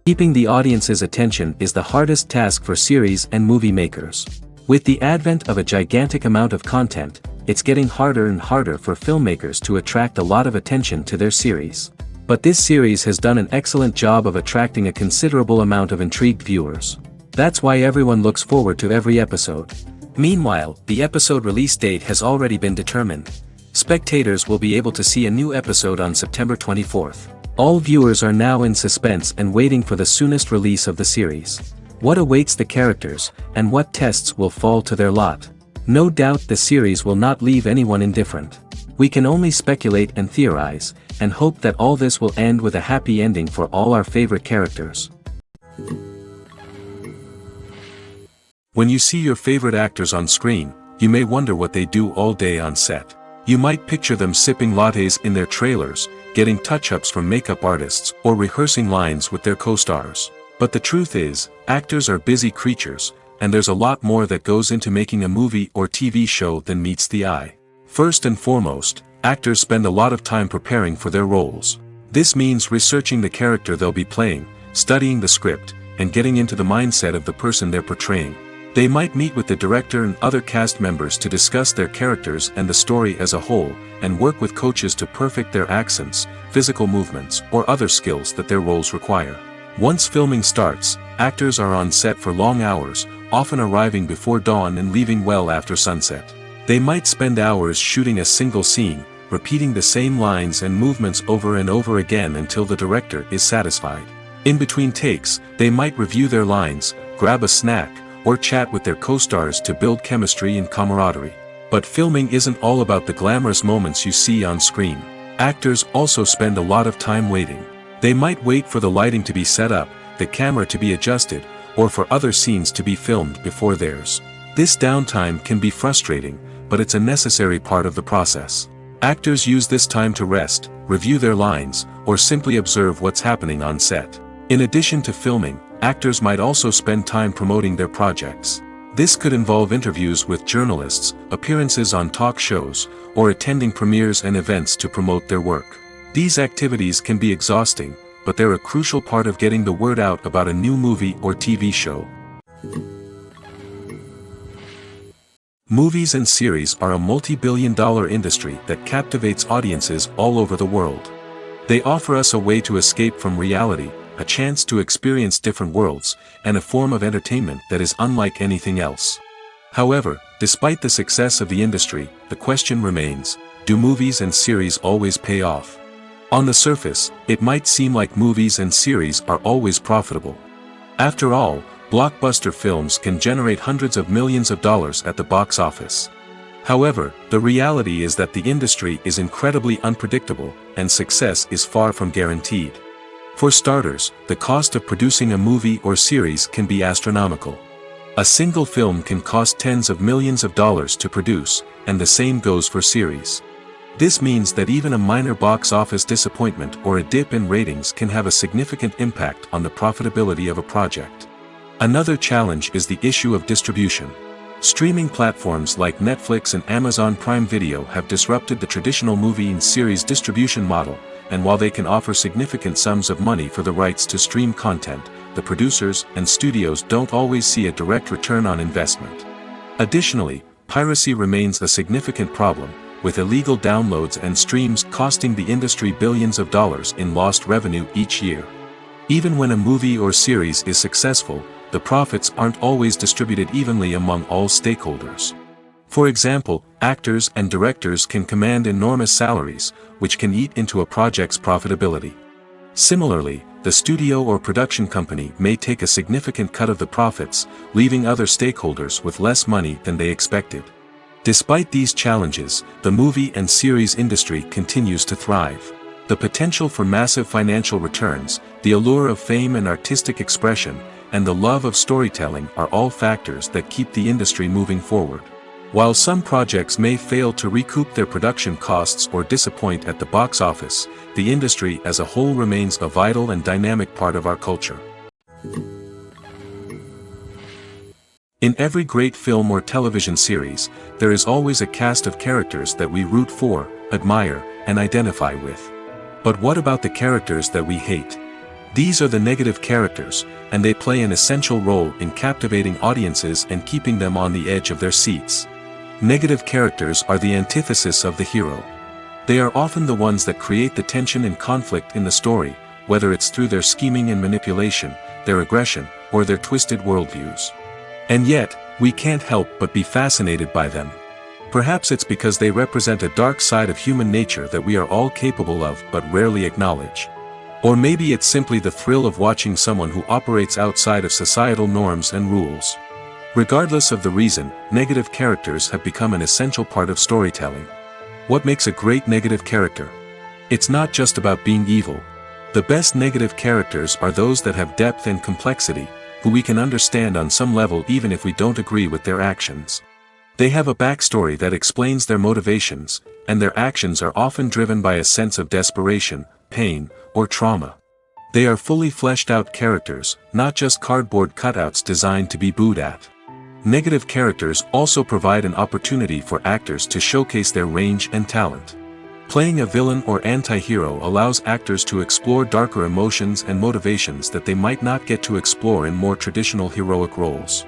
Keeping the audience's attention is the hardest task for series and movie makers. With the advent of a gigantic amount of content, it's getting harder and harder for filmmakers to attract a lot of attention to their series. But this series has done an excellent job of attracting a considerable amount of intrigued viewers. That's why everyone looks forward to every episode. Meanwhile, the episode release date has already been determined. Spectators will be able to see a new episode on September 24th. All viewers are now in suspense and waiting for the soonest release of the series. What awaits the characters, and what tests will fall to their lot? No doubt the series will not leave anyone indifferent. We can only speculate and theorize, and hope that all this will end with a happy ending for all our favorite characters. When you see your favorite actors on screen, you may wonder what they do all day on set. You might picture them sipping lattes in their trailers, getting touch-ups from makeup artists, or rehearsing lines with their co-stars. But the truth is, actors are busy creatures, and there's a lot more that goes into making a movie or TV show than meets the eye. First and foremost, actors spend a lot of time preparing for their roles. This means researching the character they'll be playing, studying the script, and getting into the mindset of the person they're portraying. They might meet with the director and other cast members to discuss their characters and the story as a whole, and work with coaches to perfect their accents, physical movements, or other skills that their roles require. Once filming starts, actors are on set for long hours, often arriving before dawn and leaving well after sunset. They might spend hours shooting a single scene, repeating the same lines and movements over and over again until the director is satisfied. In between takes, they might review their lines, grab a snack, or chat with their co-stars to build chemistry and camaraderie. But filming isn't all about the glamorous moments you see on screen. Actors also spend a lot of time waiting. They might wait for the lighting to be set up, the camera to be adjusted, or for other scenes to be filmed before theirs. This downtime can be frustrating, but it's a necessary part of the process. Actors use this time to rest, review their lines, or simply observe what's happening on set. In addition to filming, actors might also spend time promoting their projects. This could involve interviews with journalists, appearances on talk shows, or attending premieres and events to promote their work. These activities can be exhausting, but they're a crucial part of getting the word out about a new movie or TV show. Movies and series are a multi-billion-dollar industry that captivates audiences all over the world. They offer us a way to escape from reality, a chance to experience different worlds, and a form of entertainment that is unlike anything else. However, despite the success of the industry, the question remains, do movies and series always pay off? On the surface, it might seem like movies and series are always profitable. After all, blockbuster films can generate hundreds of millions of dollars at the box office. However, the reality is that the industry is incredibly unpredictable, and success is far from guaranteed. For starters, the cost of producing a movie or series can be astronomical. A single film can cost tens of millions of dollars to produce, and the same goes for series. This means that even a minor box office disappointment or a dip in ratings can have a significant impact on the profitability of a project. Another challenge is the issue of distribution. Streaming platforms like Netflix and Amazon Prime Video have disrupted the traditional movie and series distribution model, and while they can offer significant sums of money for the rights to stream content, the producers and studios don't always see a direct return on investment. Additionally, piracy remains a significant problem, with illegal downloads and streams costing the industry billions of dollars in lost revenue each year. Even when a movie or series is successful, the profits aren't always distributed evenly among all stakeholders. For example, actors and directors can command enormous salaries, which can eat into a project's profitability. Similarly, the studio or production company may take a significant cut of the profits, leaving other stakeholders with less money than they expected. Despite these challenges, the movie and series industry continues to thrive. The potential for massive financial returns, the allure of fame and artistic expression, and the love of storytelling are all factors that keep the industry moving forward. While some projects may fail to recoup their production costs or disappoint at the box office, the industry as a whole remains a vital and dynamic part of our culture. In every great film or television series, there is always a cast of characters that we root for, admire, and identify with. But what about the characters that we hate? These are the negative characters, and they play an essential role in captivating audiences and keeping them on the edge of their seats. Negative characters are the antithesis of the hero. They are often the ones that create the tension and conflict in the story, whether it's through their scheming and manipulation, their aggression, or their twisted worldviews. And yet, we can't help but be fascinated by them. Perhaps it's because they represent a dark side of human nature that we are all capable of but rarely acknowledge. Or maybe it's simply the thrill of watching someone who operates outside of societal norms and rules. Regardless of the reason, negative characters have become an essential part of storytelling. What makes a great negative character? It's not just about being evil. The best negative characters are those that have depth and complexity, who we can understand on some level even if we don't agree with their actions. They have a backstory that explains their motivations, and their actions are often driven by a sense of desperation, pain, or trauma. They are fully fleshed out characters, not just cardboard cutouts designed to be booed at. Negative characters also provide an opportunity for actors to showcase their range and talent. Playing a villain or anti-hero allows actors to explore darker emotions and motivations that they might not get to explore in more traditional heroic roles.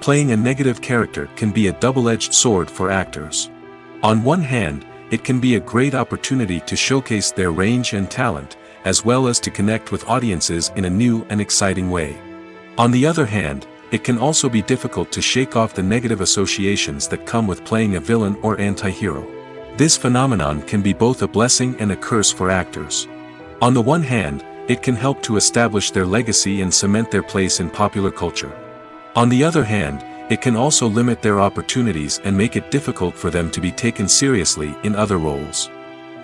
Playing a negative character can be a double-edged sword for actors. On one hand, it can be a great opportunity to showcase their range and talent, as well as to connect with audiences in a new and exciting way. On the other hand, it can also be difficult to shake off the negative associations that come with playing a villain or anti-hero. This phenomenon can be both a blessing and a curse for actors. On the one hand, it can help to establish their legacy and cement their place in popular culture. On the other hand, it can also limit their opportunities and make it difficult for them to be taken seriously in other roles.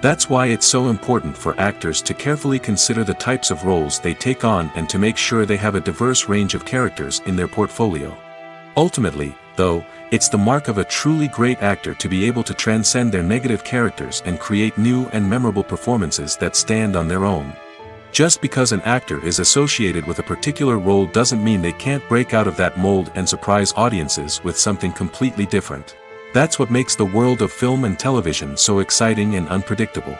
That's why it's so important for actors to carefully consider the types of roles they take on and to make sure they have a diverse range of characters in their portfolio. Ultimately, though, it's the mark of a truly great actor to be able to transcend their negative characters and create new and memorable performances that stand on their own. Just because an actor is associated with a particular role doesn't mean they can't break out of that mold and surprise audiences with something completely different. That's what makes the world of film and television so exciting and unpredictable.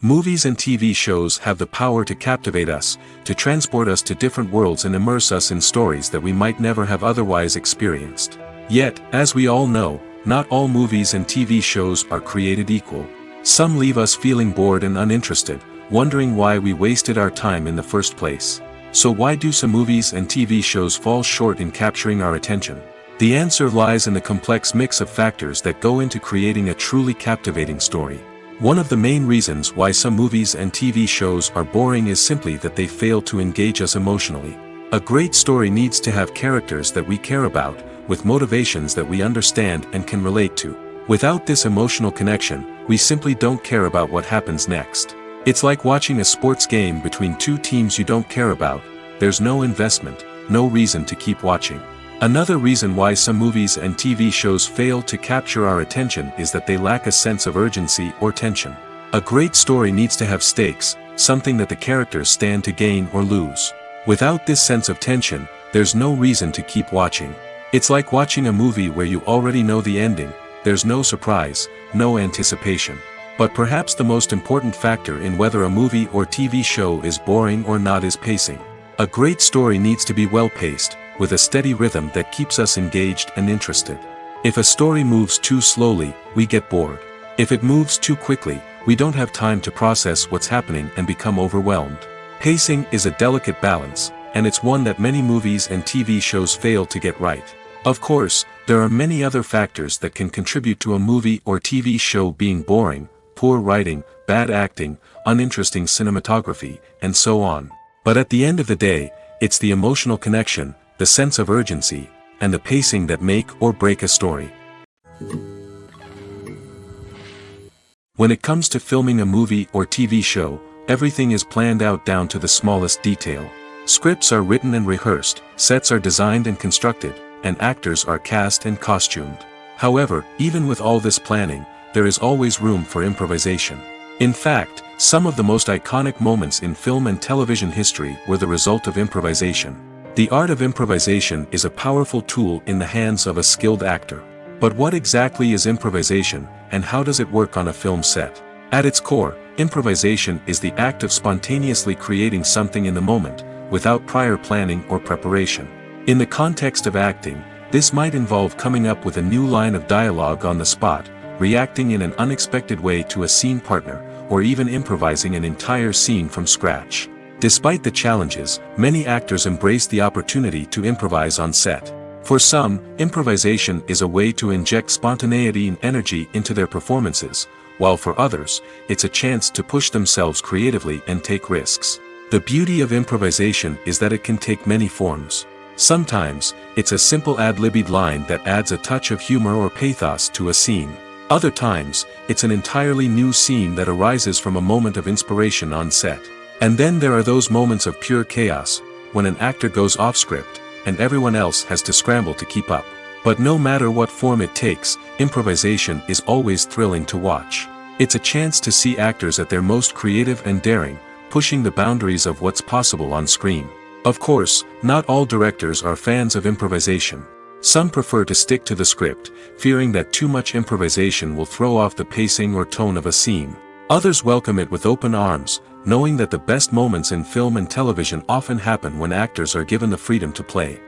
Movies and TV shows have the power to captivate us, to transport us to different worlds and immerse us in stories that we might never have otherwise experienced. Yet, as we all know, not all movies and TV shows are created equal. Some leave us feeling bored and uninterested, wondering why we wasted our time in the first place. So why do some movies and TV shows fall short in capturing our attention? The answer lies in the complex mix of factors that go into creating a truly captivating story. One of the main reasons why some movies and TV shows are boring is simply that they fail to engage us emotionally. A great story needs to have characters that we care about, with motivations that we understand and can relate to. Without this emotional connection, we simply don't care about what happens next. It's like watching a sports game between two teams you don't care about. There's no investment, no reason to keep watching. Another reason why some movies and TV shows fail to capture our attention is that they lack a sense of urgency or tension. A great story needs to have stakes, something that the characters stand to gain or lose. Without this sense of tension, there's no reason to keep watching. It's like watching a movie where you already know the ending. There's no surprise, no anticipation. But perhaps the most important factor in whether a movie or TV show is boring or not is pacing. A great story needs to be well-paced, with a steady rhythm that keeps us engaged and interested. If a story moves too slowly, we get bored. If it moves too quickly, we don't have time to process what's happening and become overwhelmed. Pacing is a delicate balance, and it's one that many movies and TV shows fail to get right. Of course, there are many other factors that can contribute to a movie or TV show being boring: poor writing, bad acting, uninteresting cinematography, and so on. But at the end of the day, it's the emotional connection, the sense of urgency, and the pacing that make or break a story. When it comes to filming a movie or TV show, everything is planned out down to the smallest detail. Scripts are written and rehearsed, sets are designed and constructed, and actors are cast and costumed. However, even with all this planning, there is always room for improvisation. In fact, some of the most iconic moments in film and television history were the result of improvisation. The art of improvisation is a powerful tool in the hands of a skilled actor. But what exactly is improvisation, and how does it work on a film set? At its core, improvisation is the act of spontaneously creating something in the moment, without prior planning or preparation. In the context of acting, this might involve coming up with a new line of dialogue on the spot, reacting in an unexpected way to a scene partner, or even improvising an entire scene from scratch. Despite the challenges, many actors embrace the opportunity to improvise on set. For some, improvisation is a way to inject spontaneity and energy into their performances, while for others, it's a chance to push themselves creatively and take risks. The beauty of improvisation is that it can take many forms. Sometimes, it's a simple ad-libbed line that adds a touch of humor or pathos to a scene. Other times, it's an entirely new scene that arises from a moment of inspiration on set. And then there are those moments of pure chaos, when an actor goes off script, and everyone else has to scramble to keep up. But no matter what form it takes, improvisation is always thrilling to watch. It's a chance to see actors at their most creative and daring, pushing the boundaries of what's possible on screen. Of course, not all directors are fans of improvisation. Some prefer to stick to the script, fearing that too much improvisation will throw off the pacing or tone of a scene. Others welcome it with open arms, knowing that the best moments in film and television often happen when actors are given the freedom to play.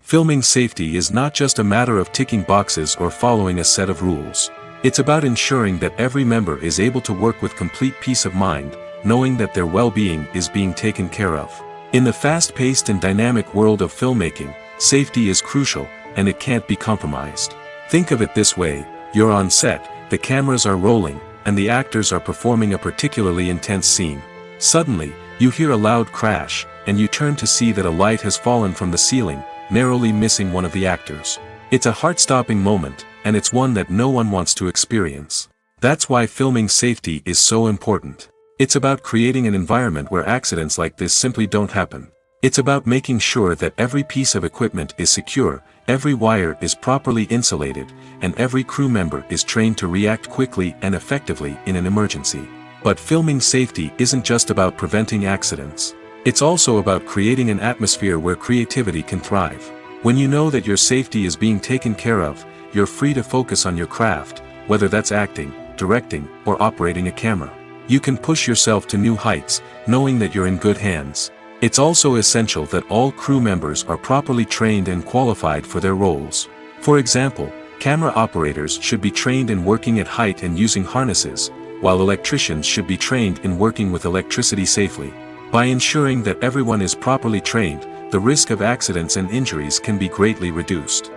Filming safety is not just a matter of ticking boxes or following a set of rules. It's about ensuring that every member is able to work with complete peace of mind, knowing that their well-being is being taken care of. In the fast-paced and dynamic world of filmmaking, safety is crucial, and it can't be compromised. Think of it this way: you're on set, the cameras are rolling, and the actors are performing a particularly intense scene. Suddenly, you hear a loud crash, and you turn to see that a light has fallen from the ceiling, narrowly missing one of the actors. It's a heart-stopping moment, and it's one that no one wants to experience. That's why filming safety is so important. It's about creating an environment where accidents like this simply don't happen. It's about making sure that every piece of equipment is secure, every wire is properly insulated, and every crew member is trained to react quickly and effectively in an emergency. But filming safety isn't just about preventing accidents. It's also about creating an atmosphere where creativity can thrive. When you know that your safety is being taken care of, you're free to focus on your craft, whether that's acting, directing, or operating a camera. You can push yourself to new heights, knowing that you're in good hands. It's also essential that all crew members are properly trained and qualified for their roles. For example, camera operators should be trained in working at height and using harnesses, while electricians should be trained in working with electricity safely. By ensuring that everyone is properly trained, the risk of accidents and injuries can be greatly reduced.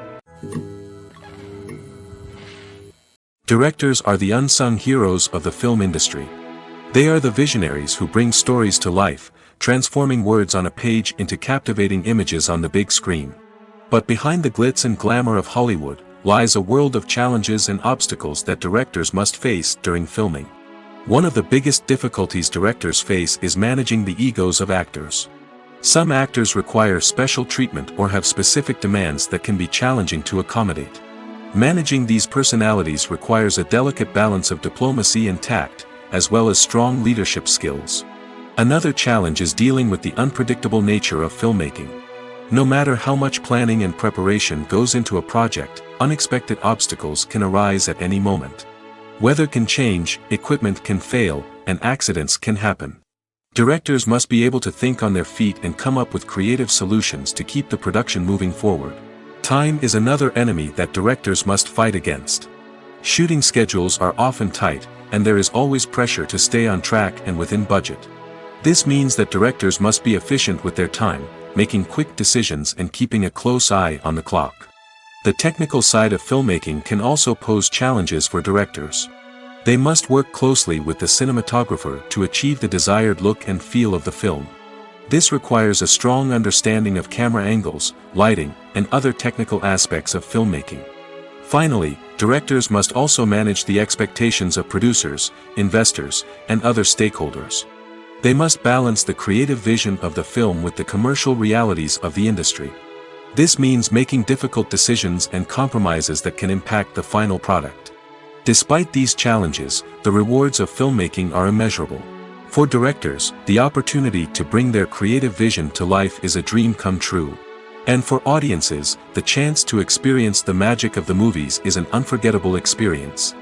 Directors are the unsung heroes of the film industry. They are the visionaries who bring stories to life, transforming words on a page into captivating images on the big screen. But behind the glitz and glamour of Hollywood, lies a world of challenges and obstacles that directors must face during filming. One of the biggest difficulties directors face is managing the egos of actors. Some actors require special treatment or have specific demands that can be challenging to accommodate. Managing these personalities requires a delicate balance of diplomacy and tact, as well as strong leadership skills. Another challenge is dealing with the unpredictable nature of filmmaking. No matter how much planning and preparation goes into a project, unexpected obstacles can arise at any moment. Weather can change, equipment can fail, and accidents can happen. Directors must be able to think on their feet and come up with creative solutions to keep the production moving forward. Time is another enemy that directors must fight against. Shooting schedules are often tight, and there is always pressure to stay on track and within budget. This means that directors must be efficient with their time, making quick decisions and keeping a close eye on the clock. The technical side of filmmaking can also pose challenges for directors. They must work closely with the cinematographer to achieve the desired look and feel of the film. This requires a strong understanding of camera angles, lighting, and other technical aspects of filmmaking. Finally, directors must also manage the expectations of producers, investors, and other stakeholders. They must balance the creative vision of the film with the commercial realities of the industry. This means making difficult decisions and compromises that can impact the final product. Despite these challenges, the rewards of filmmaking are immeasurable. For directors, the opportunity to bring their creative vision to life is a dream come true. And for audiences, the chance to experience the magic of the movies is an unforgettable experience.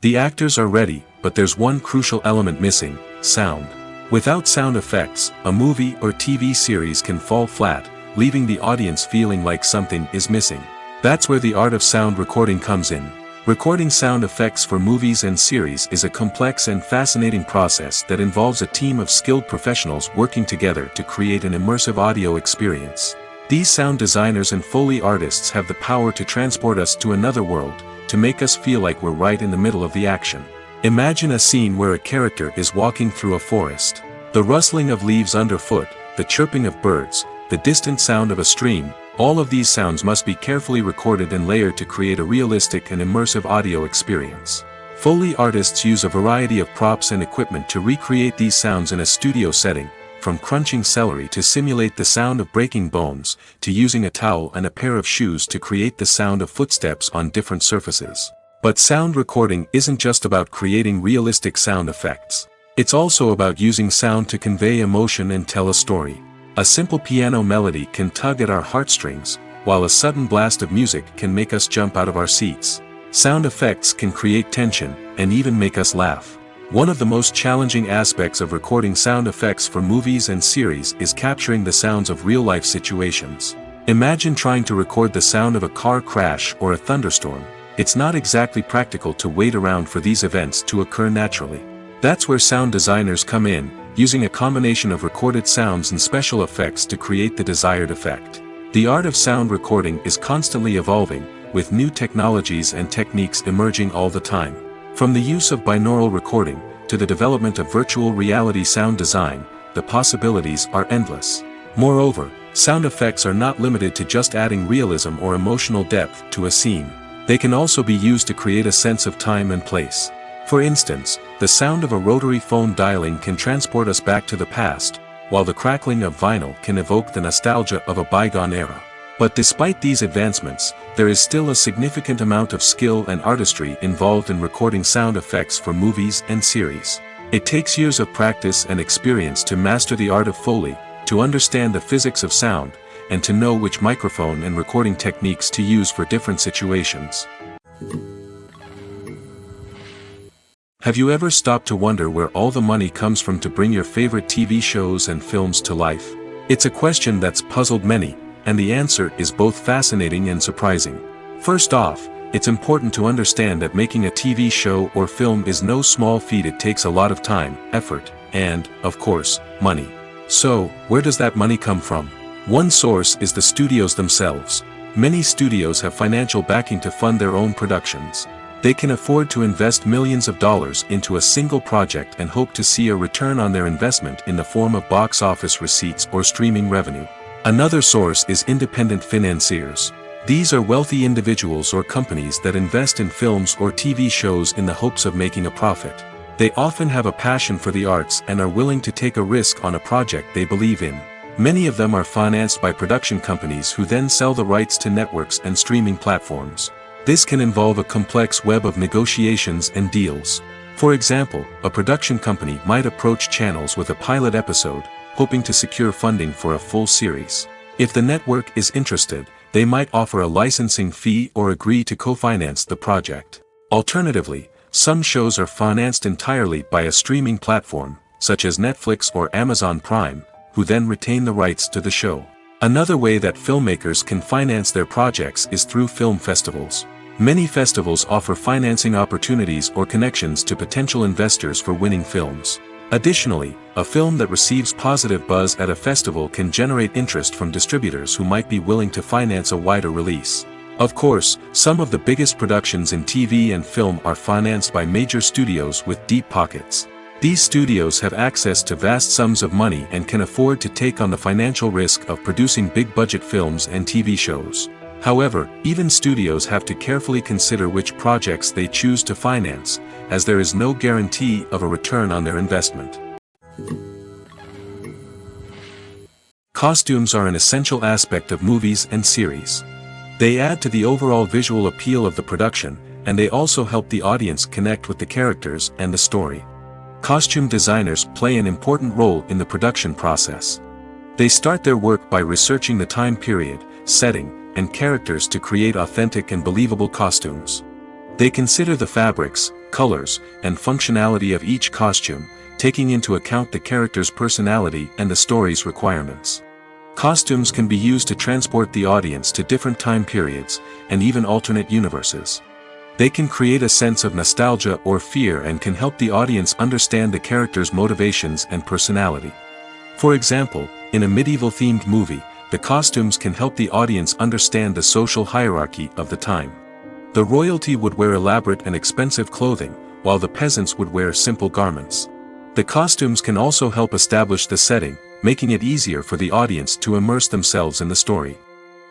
The actors are ready, but there's one crucial element missing: sound. Without sound effects, a movie or TV series can fall flat, leaving the audience feeling like something is missing. That's where the art of sound recording comes in. Recording sound effects for movies and series is a complex and fascinating process that involves a team of skilled professionals working together to create an immersive audio experience. These sound designers and Foley artists have the power to transport us to another world, to make us feel like we're right in the middle of the action. Imagine a scene where a character is walking through a forest. The rustling of leaves underfoot, the chirping of birds, the distant sound of a stream, all of these sounds must be carefully recorded and layered to create a realistic and immersive audio experience. Foley artists use a variety of props and equipment to recreate these sounds in a studio setting, from crunching celery to simulate the sound of breaking bones, to using a towel and a pair of shoes to create the sound of footsteps on different surfaces. But sound recording isn't just about creating realistic sound effects. It's also about using sound to convey emotion and tell a story. A simple piano melody can tug at our heartstrings, while a sudden blast of music can make us jump out of our seats. Sound effects can create tension, and even make us laugh. One of the most challenging aspects of recording sound effects for movies and series is capturing the sounds of real-life situations. Imagine trying to record the sound of a car crash or a thunderstorm. It's not exactly practical to wait around for these events to occur naturally. That's where sound designers come in, using a combination of recorded sounds and special effects to create the desired effect. The art of sound recording is constantly evolving, with new technologies and techniques emerging all the time. From the use of binaural recording, to the development of virtual reality sound design, the possibilities are endless. Moreover, sound effects are not limited to just adding realism or emotional depth to a scene. They can also be used to create a sense of time and place. For instance, the sound of a rotary phone dialing can transport us back to the past, while the crackling of vinyl can evoke the nostalgia of a bygone era. But despite these advancements, there is still a significant amount of skill and artistry involved in recording sound effects for movies and series. It takes years of practice and experience to master the art of Foley, to understand the physics of sound, and to know which microphone and recording techniques to use for different situations. Have you ever stopped to wonder where all the money comes from to bring your favorite TV shows and films to life? It's a question that's puzzled many, and the answer is both fascinating and surprising. First off, it's important to understand that making a TV show or film is no small feat. It takes a lot of time, effort, and, of course, money. So, where does that money come from? One source is the studios themselves. Many studios have financial backing to fund their own productions. They can afford to invest millions of dollars into a single project and hope to see a return on their investment in the form of box office receipts or streaming revenue. Another source is independent financiers. These are wealthy individuals or companies that invest in films or TV shows in the hopes of making a profit. They often have a passion for the arts and are willing to take a risk on a project they believe in. Many of them are financed by production companies who then sell the rights to networks and streaming platforms. This can involve a complex web of negotiations and deals. For example, a production company might approach channels with a pilot episode, hoping to secure funding for a full series. If the network is interested, they might offer a licensing fee or agree to co-finance the project. Alternatively, some shows are financed entirely by a streaming platform, such as Netflix or Amazon Prime, who then retain the rights to the show. Another way that filmmakers can finance their projects is through film festivals. Many festivals offer financing opportunities or connections to potential investors for winning films. Additionally, a film that receives positive buzz at a festival can generate interest from distributors who might be willing to finance a wider release. Of course, some of the biggest productions in TV and film are financed by major studios with deep pockets. These studios have access to vast sums of money and can afford to take on the financial risk of producing big-budget films and TV shows. However, even studios have to carefully consider which projects they choose to finance, as there is no guarantee of a return on their investment. Costumes are an essential aspect of movies and series. They add to the overall visual appeal of the production, and they also help the audience connect with the characters and the story. Costume designers play an important role in the production process. They start their work by researching the time period, setting, and characters to create authentic and believable costumes. They consider the fabrics, colors, and functionality of each costume, taking into account the character's personality and the story's requirements. Costumes can be used to transport the audience to different time periods, and even alternate universes. They can create a sense of nostalgia or fear and can help the audience understand the character's motivations and personality. For example, in a medieval-themed movie, the costumes can help the audience understand the social hierarchy of the time. The royalty would wear elaborate and expensive clothing, while the peasants would wear simple garments. The costumes can also help establish the setting, making it easier for the audience to immerse themselves in the story.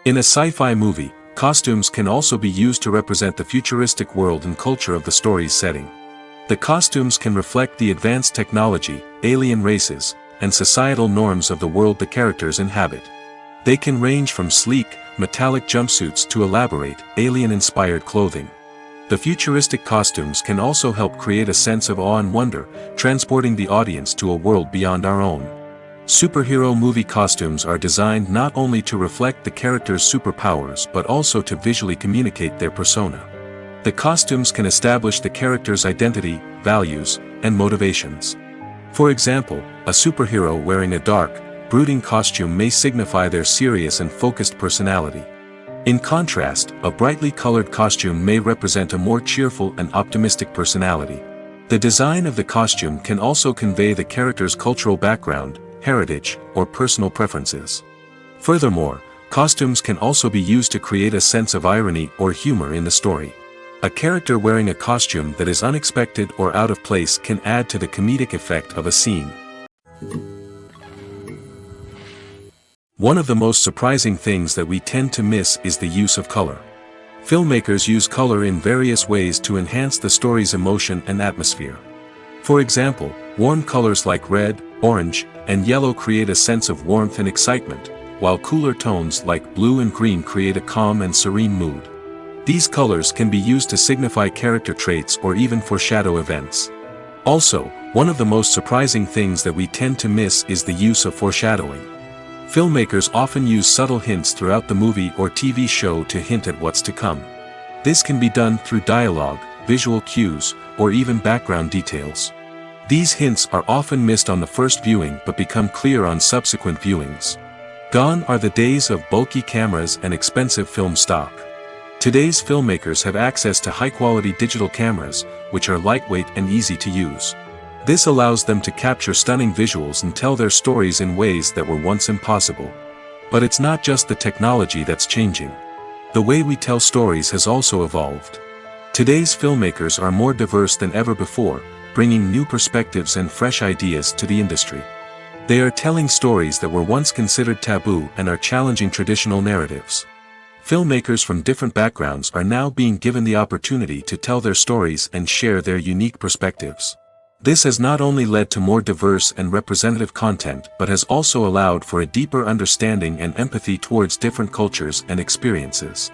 In a sci-fi movie, costumes can also be used to represent the futuristic world and culture of the story's setting. The costumes can reflect the advanced technology, alien races, and societal norms of the world the characters inhabit. They can range from sleek, metallic jumpsuits to elaborate, alien-inspired clothing. The futuristic costumes can also help create a sense of awe and wonder, transporting the audience to a world beyond our own. Superhero movie costumes are designed not only to reflect the character's superpowers but also to visually communicate their persona. The costumes can establish the character's identity, values, and motivations. For example, a superhero wearing a dark, brooding costume may signify their serious and focused personality. In contrast, a brightly colored costume may represent a more cheerful and optimistic personality. The design of the costume can also convey the character's cultural background, heritage, or personal preferences. Furthermore, costumes can also be used to create a sense of irony or humor in the story. A character wearing a costume that is unexpected or out of place can add to the comedic effect of a scene. One of the most surprising things that we tend to miss is the use of color. Filmmakers use color in various ways to enhance the story's emotion and atmosphere. For example, warm colors like red, orange, and yellow create a sense of warmth and excitement, while cooler tones like blue and green create a calm and serene mood. These colors can be used to signify character traits or even foreshadow events. Also, one of the most surprising things that we tend to miss is the use of foreshadowing. Filmmakers often use subtle hints throughout the movie or TV show to hint at what's to come. This can be done through dialogue, visual cues, or even background details. These hints are often missed on the first viewing but become clear on subsequent viewings. Gone are the days of bulky cameras and expensive film stock. Today's filmmakers have access to high-quality digital cameras, which are lightweight and easy to use. This allows them to capture stunning visuals and tell their stories in ways that were once impossible. But it's not just the technology that's changing. The way we tell stories has also evolved. Today's filmmakers are more diverse than ever before, bringing new perspectives and fresh ideas to the industry. They are telling stories that were once considered taboo and are challenging traditional narratives. Filmmakers from different backgrounds are now being given the opportunity to tell their stories and share their unique perspectives. This has not only led to more diverse and representative content but has also allowed for a deeper understanding and empathy towards different cultures and experiences.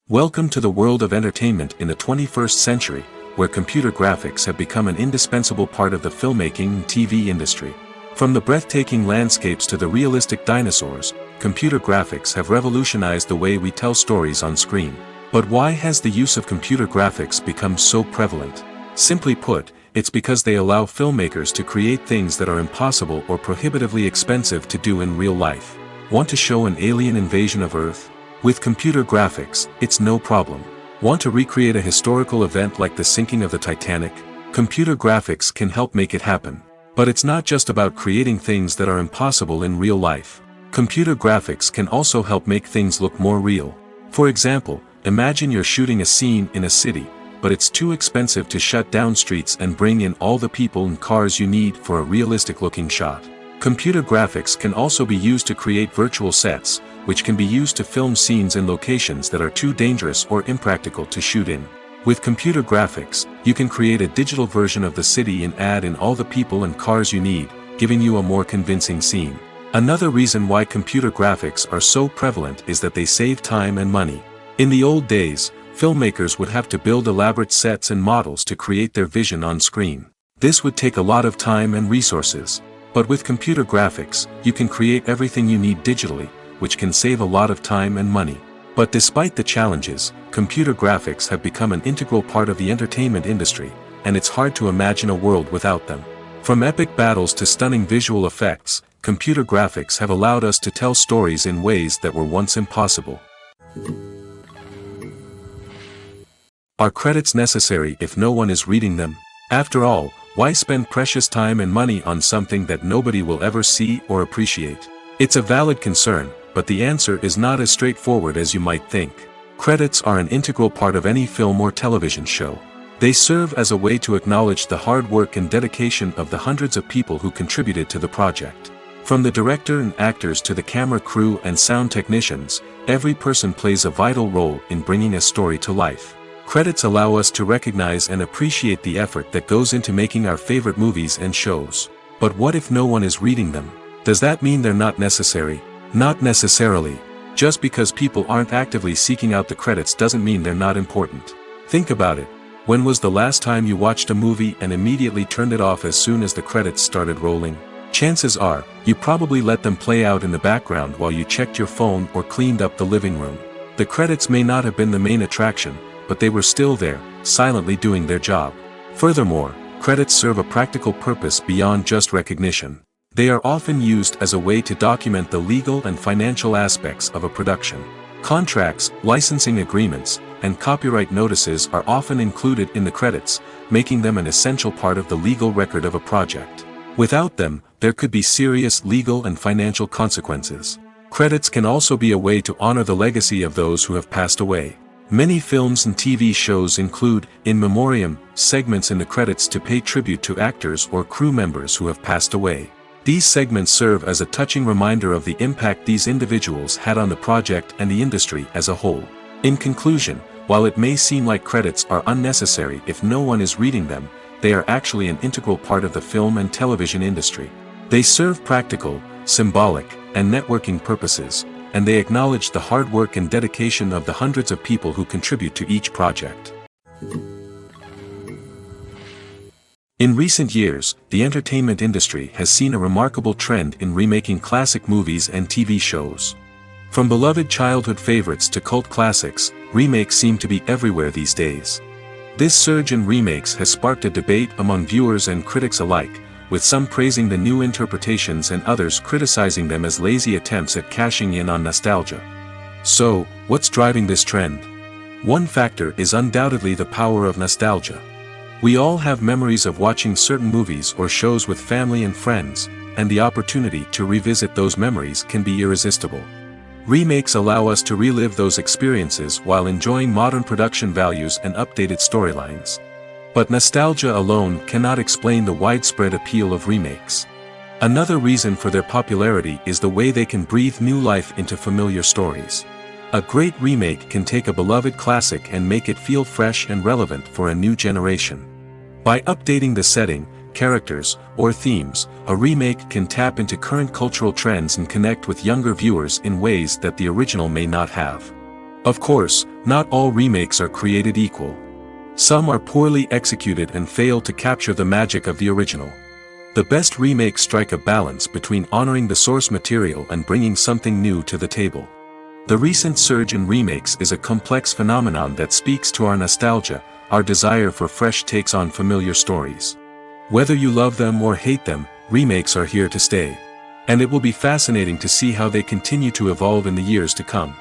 Welcome to the world of entertainment in the 21st century, where computer graphics have become an indispensable part of the filmmaking and TV industry. From the breathtaking landscapes to the realistic dinosaurs, computer graphics have revolutionized the way we tell stories on screen. But why has the use of computer graphics become so prevalent? Simply put, it's because they allow filmmakers to create things that are impossible or prohibitively expensive to do in real life. Want to show an alien invasion of Earth? With computer graphics, it's no problem. Want to recreate a historical event like the sinking of the Titanic? Computer graphics can help make it happen. But it's not just about creating things that are impossible in real life. Computer graphics can also help make things look more real. For example, imagine you're shooting a scene in a city, but it's too expensive to shut down streets and bring in all the people and cars you need for a realistic-looking shot. Computer graphics can also be used to create virtual sets, which can be used to film scenes in locations that are too dangerous or impractical to shoot in. With computer graphics, you can create a digital version of the city and add in all the people and cars you need, giving you a more convincing scene. Another reason why computer graphics are so prevalent is that they save time and money. In the old days, filmmakers would have to build elaborate sets and models to create their vision on screen. This would take a lot of time and resources. But with computer graphics, you can create everything you need digitally, which can save a lot of time and money. But despite the challenges, computer graphics have become an integral part of the entertainment industry, and it's hard to imagine a world without them. From epic battles to stunning visual effects, computer graphics have allowed us to tell stories in ways that were once impossible. Are credits necessary if no one is reading them? After all, why spend precious time and money on something that nobody will ever see or appreciate? It's a valid concern, but the answer is not as straightforward as you might think. Credits are an integral part of any film or television show. They serve as a way to acknowledge the hard work and dedication of the hundreds of people who contributed to the project. From the director and actors to the camera crew and sound technicians, every person plays a vital role in bringing a story to life. Credits allow us to recognize and appreciate the effort that goes into making our favorite movies and shows. But what if no one is reading them? Does that mean they're not necessary? Not necessarily. Just because people aren't actively seeking out the credits doesn't mean they're not important. Think about it. When was the last time you watched a movie and immediately turned it off as soon as the credits started rolling? Chances are, you probably let them play out in the background while you checked your phone or cleaned up the living room. The credits may not have been the main attraction, but they were still there, silently doing their job. Furthermore, credits serve a practical purpose beyond just recognition. They are often used as a way to document the legal and financial aspects of a production. Contracts, licensing agreements, and copyright notices are often included in the credits, making them an essential part of the legal record of a project. Without them, there could be serious legal and financial consequences. Credits can also be a way to honor the legacy of those who have passed away. Many films and TV shows include, in memoriam, segments in the credits to pay tribute to actors or crew members who have passed away. These segments serve as a touching reminder of the impact these individuals had on the project and the industry as a whole. In conclusion, while it may seem like credits are unnecessary if no one is reading them, they are actually an integral part of the film and television industry. They serve practical, symbolic, and networking purposes, and they acknowledge the hard work and dedication of the hundreds of people who contribute to each project. In recent years, the entertainment industry has seen a remarkable trend in remaking classic movies and TV shows. From beloved childhood favorites to cult classics, remakes seem to be everywhere these days. This surge in remakes has sparked a debate among viewers and critics alike, with some praising the new interpretations and others criticizing them as lazy attempts at cashing in on nostalgia. So, what's driving this trend? One factor is undoubtedly the power of nostalgia. We all have memories of watching certain movies or shows with family and friends, and the opportunity to revisit those memories can be irresistible. Remakes allow us to relive those experiences while enjoying modern production values and updated storylines. But nostalgia alone cannot explain the widespread appeal of remakes. Another reason for their popularity is the way they can breathe new life into familiar stories. A great remake can take a beloved classic and make it feel fresh and relevant for a new generation. By updating the setting, characters, or themes, a remake can tap into current cultural trends and connect with younger viewers in ways that the original may not have. Of course, not all remakes are created equal. Some are poorly executed and fail to capture the magic of the original. The best remakes strike a balance between honoring the source material and bringing something new to the table. The recent surge in remakes is a complex phenomenon that speaks to our nostalgia, our desire for fresh takes on familiar stories. Whether you love them or hate them, remakes are here to stay. And it will be fascinating to see how they continue to evolve in the years to come.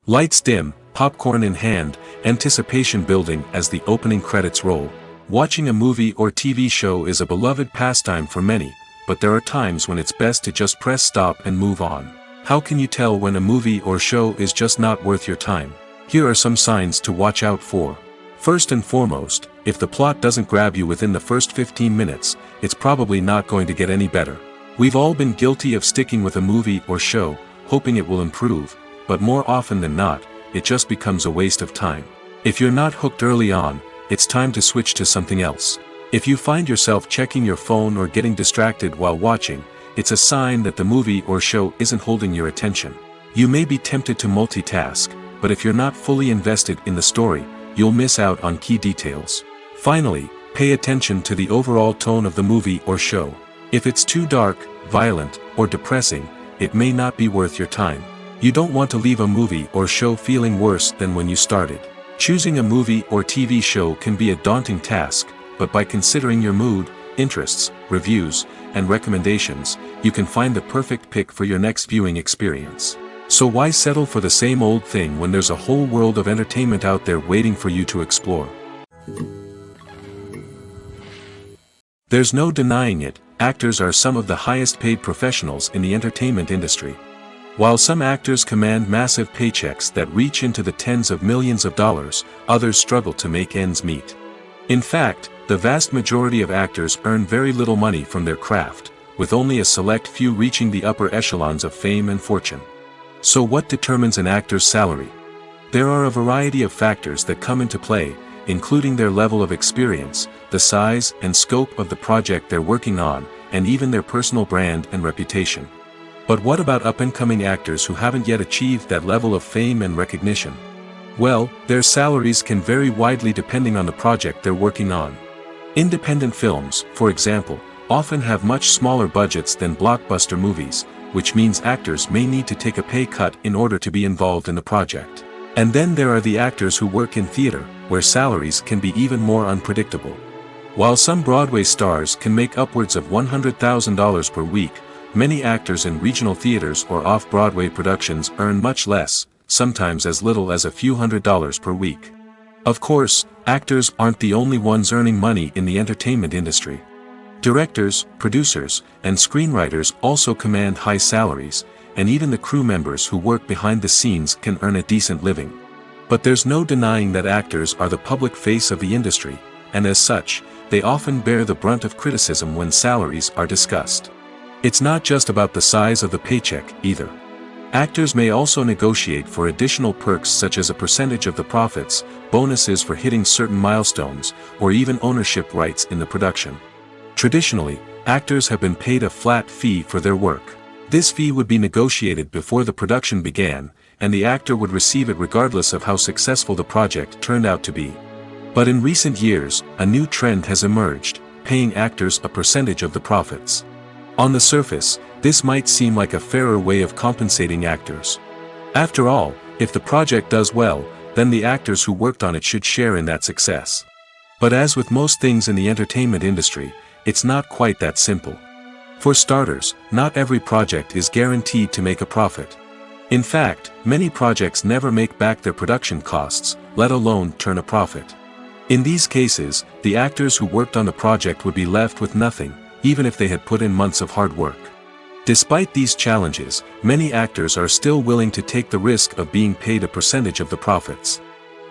Lights dim, popcorn in hand, anticipation building as the opening credits roll. Watching a movie or TV show is a beloved pastime for many, but there are times when it's best to just press stop and move on. How can you tell when a movie or show is just not worth your time? Here are some signs to watch out for. First and foremost, if the plot doesn't grab you within the first 15 minutes, it's probably not going to get any better. We've all been guilty of sticking with a movie or show, hoping it will improve, but more often than not, it just becomes a waste of time. If you're not hooked early on, it's time to switch to something else. If you find yourself checking your phone or getting distracted while watching, it's a sign that the movie or show isn't holding your attention. You may be tempted to multitask, but if you're not fully invested in the story, you'll miss out on key details. Finally, Pay attention to the overall tone of the movie or show. If it's too dark, violent, or depressing, it may not be worth your time. You don't want to leave a movie or show feeling worse than when you started. Choosing a movie or TV show can be a daunting task, but by considering your mood, interests, reviews, and recommendations, you can find the perfect pick for your next viewing experience. So why settle for the same old thing when there's a whole world of entertainment out there waiting for you to explore? There's no denying it, actors are some of the highest paid professionals in the entertainment industry. While some actors command massive paychecks that reach into the tens of millions of dollars, others struggle to make ends meet. In fact, the vast majority of actors earn very little money from their craft, with only a select few reaching the upper echelons of fame and fortune. So what determines an actor's salary? There are a variety of factors that come into play, including their level of experience, the size and scope of the project they're working on, and even their personal brand and reputation. But what about up-and-coming actors who haven't yet achieved that level of fame and recognition? Well, their salaries can vary widely depending on the project they're working on. Independent films, for example, often have much smaller budgets than blockbuster movies, which means actors may need to take a pay cut in order to be involved in the project. And then there are the actors who work in theater, where salaries can be even more unpredictable. While some Broadway stars can make upwards of $100,000 per week, many actors in regional theaters or off-Broadway productions earn much less, sometimes as little as a few $100s per week. Of course, actors aren't the only ones earning money in the entertainment industry. Directors, producers, and screenwriters also command high salaries, and even the crew members who work behind the scenes can earn a decent living. But there's no denying that actors are the public face of the industry, and as such, they often bear the brunt of criticism when salaries are discussed. It's not just about the size of the paycheck, either. Actors may also negotiate for additional perks such as a percentage of the profits, bonuses for hitting certain milestones, or even ownership rights in the production. Traditionally, actors have been paid a flat fee for their work. This fee would be negotiated before the production began, and the actor would receive it regardless of how successful the project turned out to be. But in recent years, a new trend has emerged, paying actors a percentage of the profits. On the surface, this might seem like a fairer way of compensating actors. After all, if the project does well, then the actors who worked on it should share in that success. But as with most things in the entertainment industry, it's not quite that simple. For starters, not every project is guaranteed to make a profit. In fact, many projects never make back their production costs, let alone turn a profit. In these cases, the actors who worked on the project would be left with nothing, even if they had put in months of hard work. Despite these challenges, many actors are still willing to take the risk of being paid a percentage of the profits.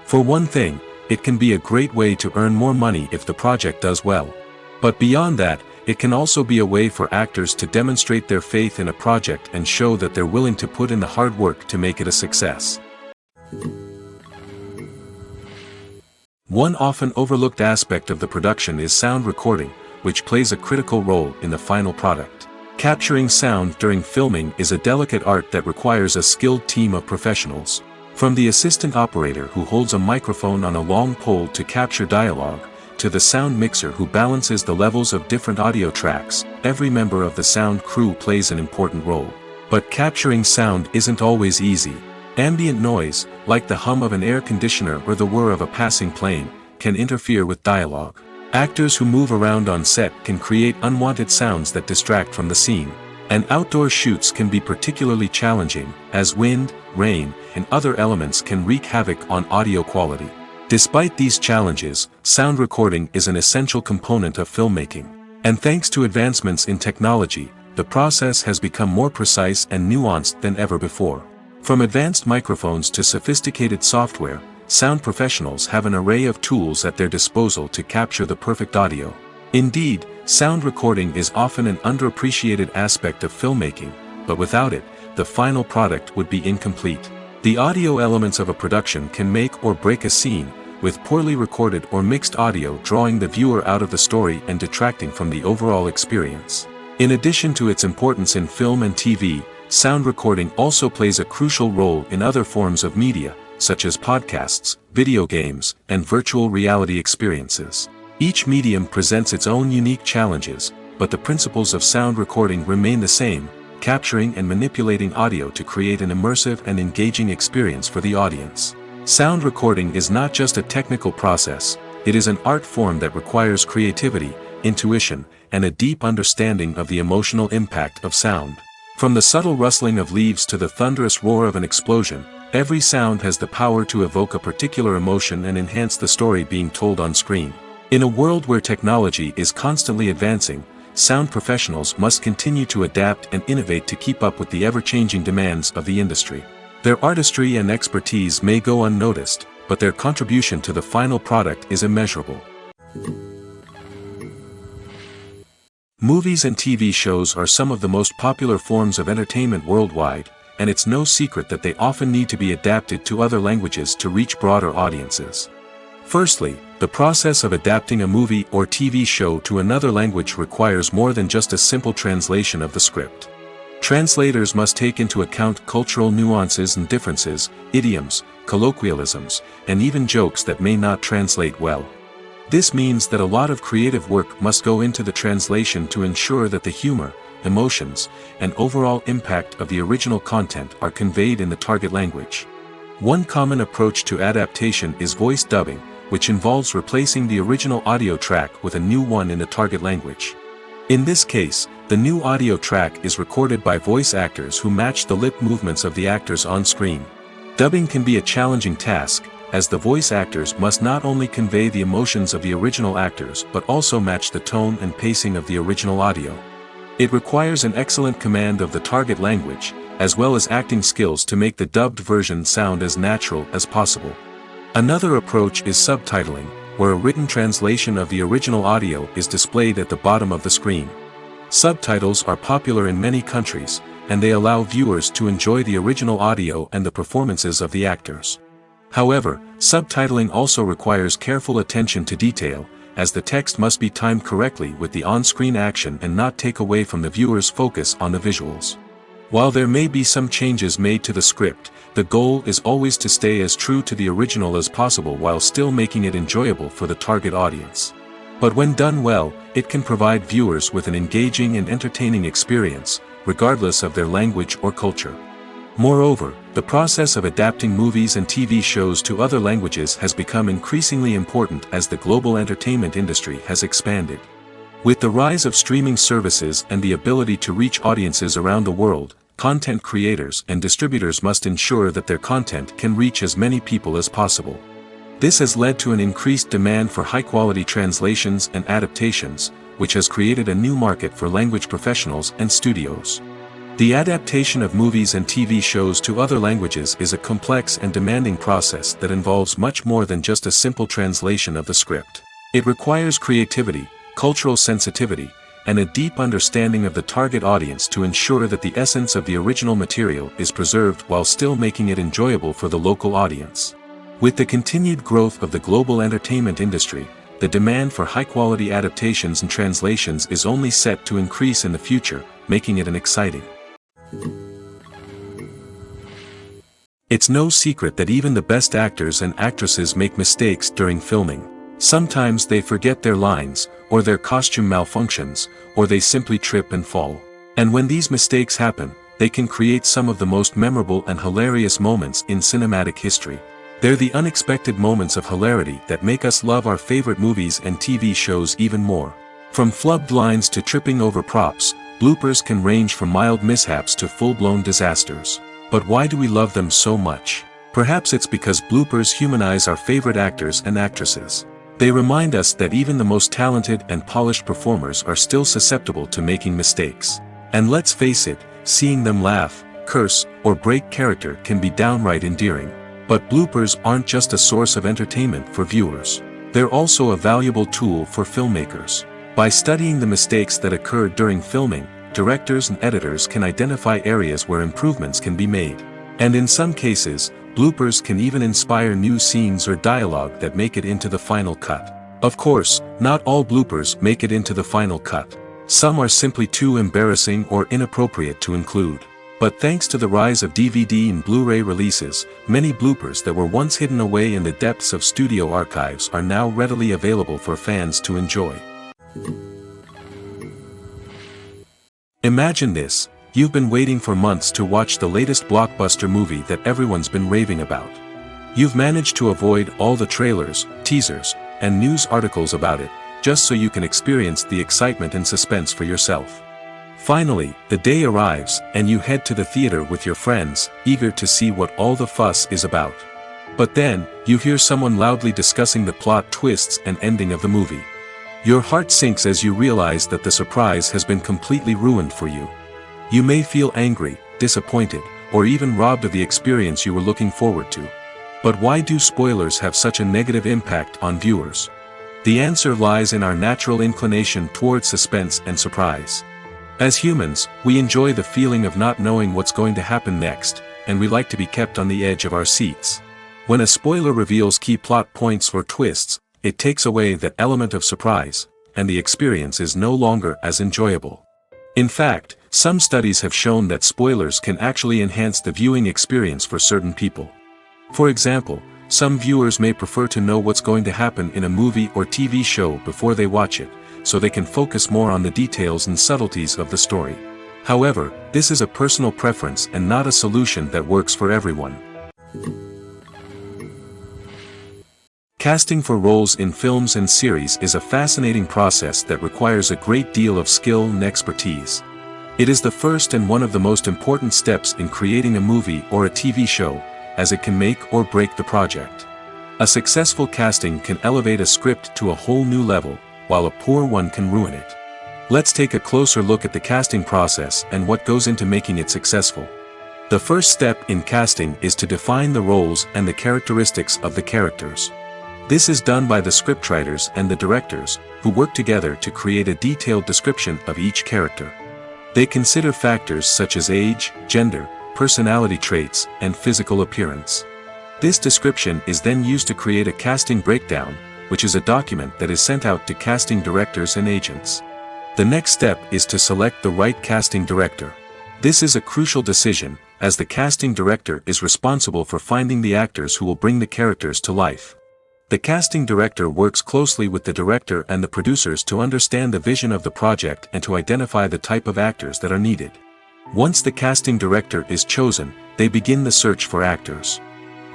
For one thing, it can be a great way to earn more money if the project does well. But beyond that, it can also be a way for actors to demonstrate their faith in a project and show that they're willing to put in the hard work to make it a success. One often overlooked aspect of the production is sound recording, which plays a critical role in the final product. Capturing sound during filming is a delicate art that requires a skilled team of professionals. From the assistant operator who holds a microphone on a long pole to capture dialogue, to the sound mixer who balances the levels of different audio tracks, every member of the sound crew plays an important role. But capturing sound isn't always easy. Ambient noise, like the hum of an air conditioner or the whir of a passing plane, can interfere with dialogue. Actors who move around on set can create unwanted sounds that distract from the scene. And outdoor shoots can be particularly challenging, as wind, rain, and other elements can wreak havoc on audio quality. Despite these challenges, sound recording is an essential component of filmmaking. And thanks to advancements in technology, the process has become more precise and nuanced than ever before. From advanced microphones to sophisticated software, sound professionals have an array of tools at their disposal to capture the perfect audio. Indeed, sound recording is often an underappreciated aspect of filmmaking, but without it, the final product would be incomplete. The audio elements of a production can make or break a scene, with poorly recorded or mixed audio drawing the viewer out of the story and detracting from the overall experience. In addition to its importance in film and TV, sound recording also plays a crucial role in other forms of media, such as podcasts, video games, and virtual reality experiences. Each medium presents its own unique challenges, but the principles of sound recording remain the same, capturing and manipulating audio to create an immersive and engaging experience for the audience. Sound recording is not just a technical process, it is an art form that requires creativity, intuition, and a deep understanding of the emotional impact of sound. From the subtle rustling of leaves to the thunderous roar of an explosion, every sound has the power to evoke a particular emotion and enhance the story being told on screen. In a world where technology is constantly advancing, sound professionals must continue to adapt and innovate to keep up with the ever-changing demands of the industry. Their artistry and expertise may go unnoticed, but their contribution to the final product is immeasurable. Movies and TV shows are some of the most popular forms of entertainment worldwide, and it's no secret that they often need to be adapted to other languages to reach broader audiences. Firstly, the process of adapting a movie or TV show to another language requires more than just a simple translation of the script. Translators must take into account cultural nuances and differences, idioms, colloquialisms, and even jokes that may not translate well. This means that a lot of creative work must go into the translation to ensure that the humor, emotions, and overall impact of the original content are conveyed in the target language. One common approach to adaptation is voice dubbing, which involves replacing the original audio track with a new one in the target language. In this case, the new audio track is recorded by voice actors who match the lip movements of the actors on screen. Dubbing can be a challenging task, as the voice actors must not only convey the emotions of the original actors but also match the tone and pacing of the original audio. It requires an excellent command of the target language, as well as acting skills to make the dubbed version sound as natural as possible. Another approach is subtitling, where a written translation of the original audio is displayed at the bottom of the screen. Subtitles are popular in many countries, and they allow viewers to enjoy the original audio and the performances of the actors. However, subtitling also requires careful attention to detail, as the text must be timed correctly with the on-screen action and not take away from the viewer's focus on the visuals. While there may be some changes made to the script, the goal is always to stay as true to the original as possible while still making it enjoyable for the target audience. But when done well, it can provide viewers with an engaging and entertaining experience, regardless of their language or culture. Moreover, the process of adapting movies and TV shows to other languages has become increasingly important as the global entertainment industry has expanded. With the rise of streaming services and the ability to reach audiences around the world, content creators and distributors must ensure that their content can reach as many people as possible. This has led to an increased demand for high-quality translations and adaptations, which has created a new market for language professionals and studios. The adaptation of movies and TV shows to other languages is a complex and demanding process that involves much more than just a simple translation of the script. It requires creativity, cultural sensitivity, and a deep understanding of the target audience to ensure that the essence of the original material is preserved while still making it enjoyable for the local audience. With the continued growth of the global entertainment industry, the demand for high-quality adaptations and translations is only set to increase in the future, making it exciting. It's no secret that even the best actors and actresses make mistakes during filming. Sometimes they forget their lines, or their costume malfunctions, or they simply trip and fall. And when these mistakes happen, they can create some of the most memorable and hilarious moments in cinematic history. They're the unexpected moments of hilarity that make us love our favorite movies and TV shows even more. From flubbed lines to tripping over props, bloopers can range from mild mishaps to full-blown disasters. But why do we love them so much? Perhaps it's because bloopers humanize our favorite actors and actresses. They remind us that even the most talented and polished performers are still susceptible to making mistakes. And let's face it, seeing them laugh, curse, or break character can be downright endearing. But bloopers aren't just a source of entertainment for viewers. They're also a valuable tool for filmmakers. By studying the mistakes that occurred during filming, directors and editors can identify areas where improvements can be made. And in some cases, bloopers can even inspire new scenes or dialogue that make it into the final cut. Of course, not all bloopers make it into the final cut. Some are simply too embarrassing or inappropriate to include. But thanks to the rise of DVD and Blu-ray releases, many bloopers that were once hidden away in the depths of studio archives are now readily available for fans to enjoy. Imagine this: you've been waiting for months to watch the latest blockbuster movie that everyone's been raving about. You've managed to avoid all the trailers, teasers, and news articles about it, just so you can experience the excitement and suspense for yourself. Finally, the day arrives, and you head to the theater with your friends, eager to see what all the fuss is about. But then, you hear someone loudly discussing the plot twists and ending of the movie. Your heart sinks as you realize that the surprise has been completely ruined for you. You may feel angry, disappointed, or even robbed of the experience you were looking forward to. But why do spoilers have such a negative impact on viewers? The answer lies in our natural inclination toward suspense and surprise. As humans, we enjoy the feeling of not knowing what's going to happen next, and we like to be kept on the edge of our seats. When a spoiler reveals key plot points or twists, it takes away that element of surprise, and the experience is no longer as enjoyable. In fact, some studies have shown that spoilers can actually enhance the viewing experience for certain people. For example, some viewers may prefer to know what's going to happen in a movie or TV show before they watch it, so they can focus more on the details and subtleties of the story. However, this is a personal preference and not a solution that works for everyone. Casting for roles in films and series is a fascinating process that requires a great deal of skill and expertise. It is the first and one of the most important steps in creating a movie or a TV show, as it can make or break the project. A successful casting can elevate a script to a whole new level, while a poor one can ruin it. Let's take a closer look at the casting process and what goes into making it successful. The first step in casting is to define the roles and the characteristics of the characters. This is done by the scriptwriters and the directors, who work together to create a detailed description of each character. They consider factors such as age, gender, personality traits, and physical appearance. This description is then used to create a casting breakdown, which is a document that is sent out to casting directors and agents. The next step is to select the right casting director. This is a crucial decision, as the casting director is responsible for finding the actors who will bring the characters to life. The casting director works closely with the director and the producers to understand the vision of the project and to identify the type of actors that are needed. Once the casting director is chosen, they begin the search for actors.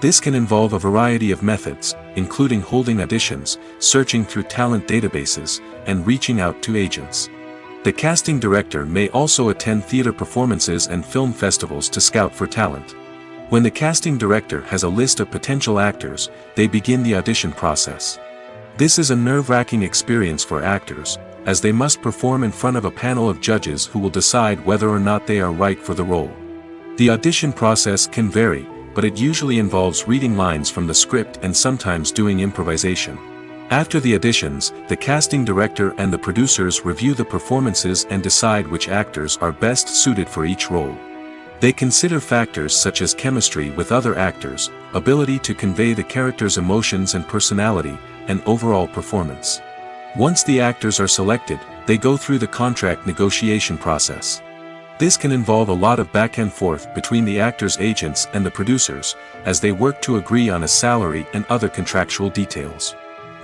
This can involve a variety of methods, including holding auditions, searching through talent databases, and reaching out to agents. The casting director may also attend theater performances and film festivals to scout for talent. When the casting director has a list of potential actors, they begin the audition process. This is a nerve-wracking experience for actors, as they must perform in front of a panel of judges who will decide whether or not they are right for the role. The audition process can vary, but it usually involves reading lines from the script and sometimes doing improvisation. After the auditions, the casting director and the producers review the performances and decide which actors are best suited for each role. They consider factors such as chemistry with other actors, ability to convey the character's emotions and personality, and overall performance. Once the actors are selected, they go through the contract negotiation process. This can involve a lot of back and forth between the actors' agents and the producers, as they work to agree on a salary and other contractual details.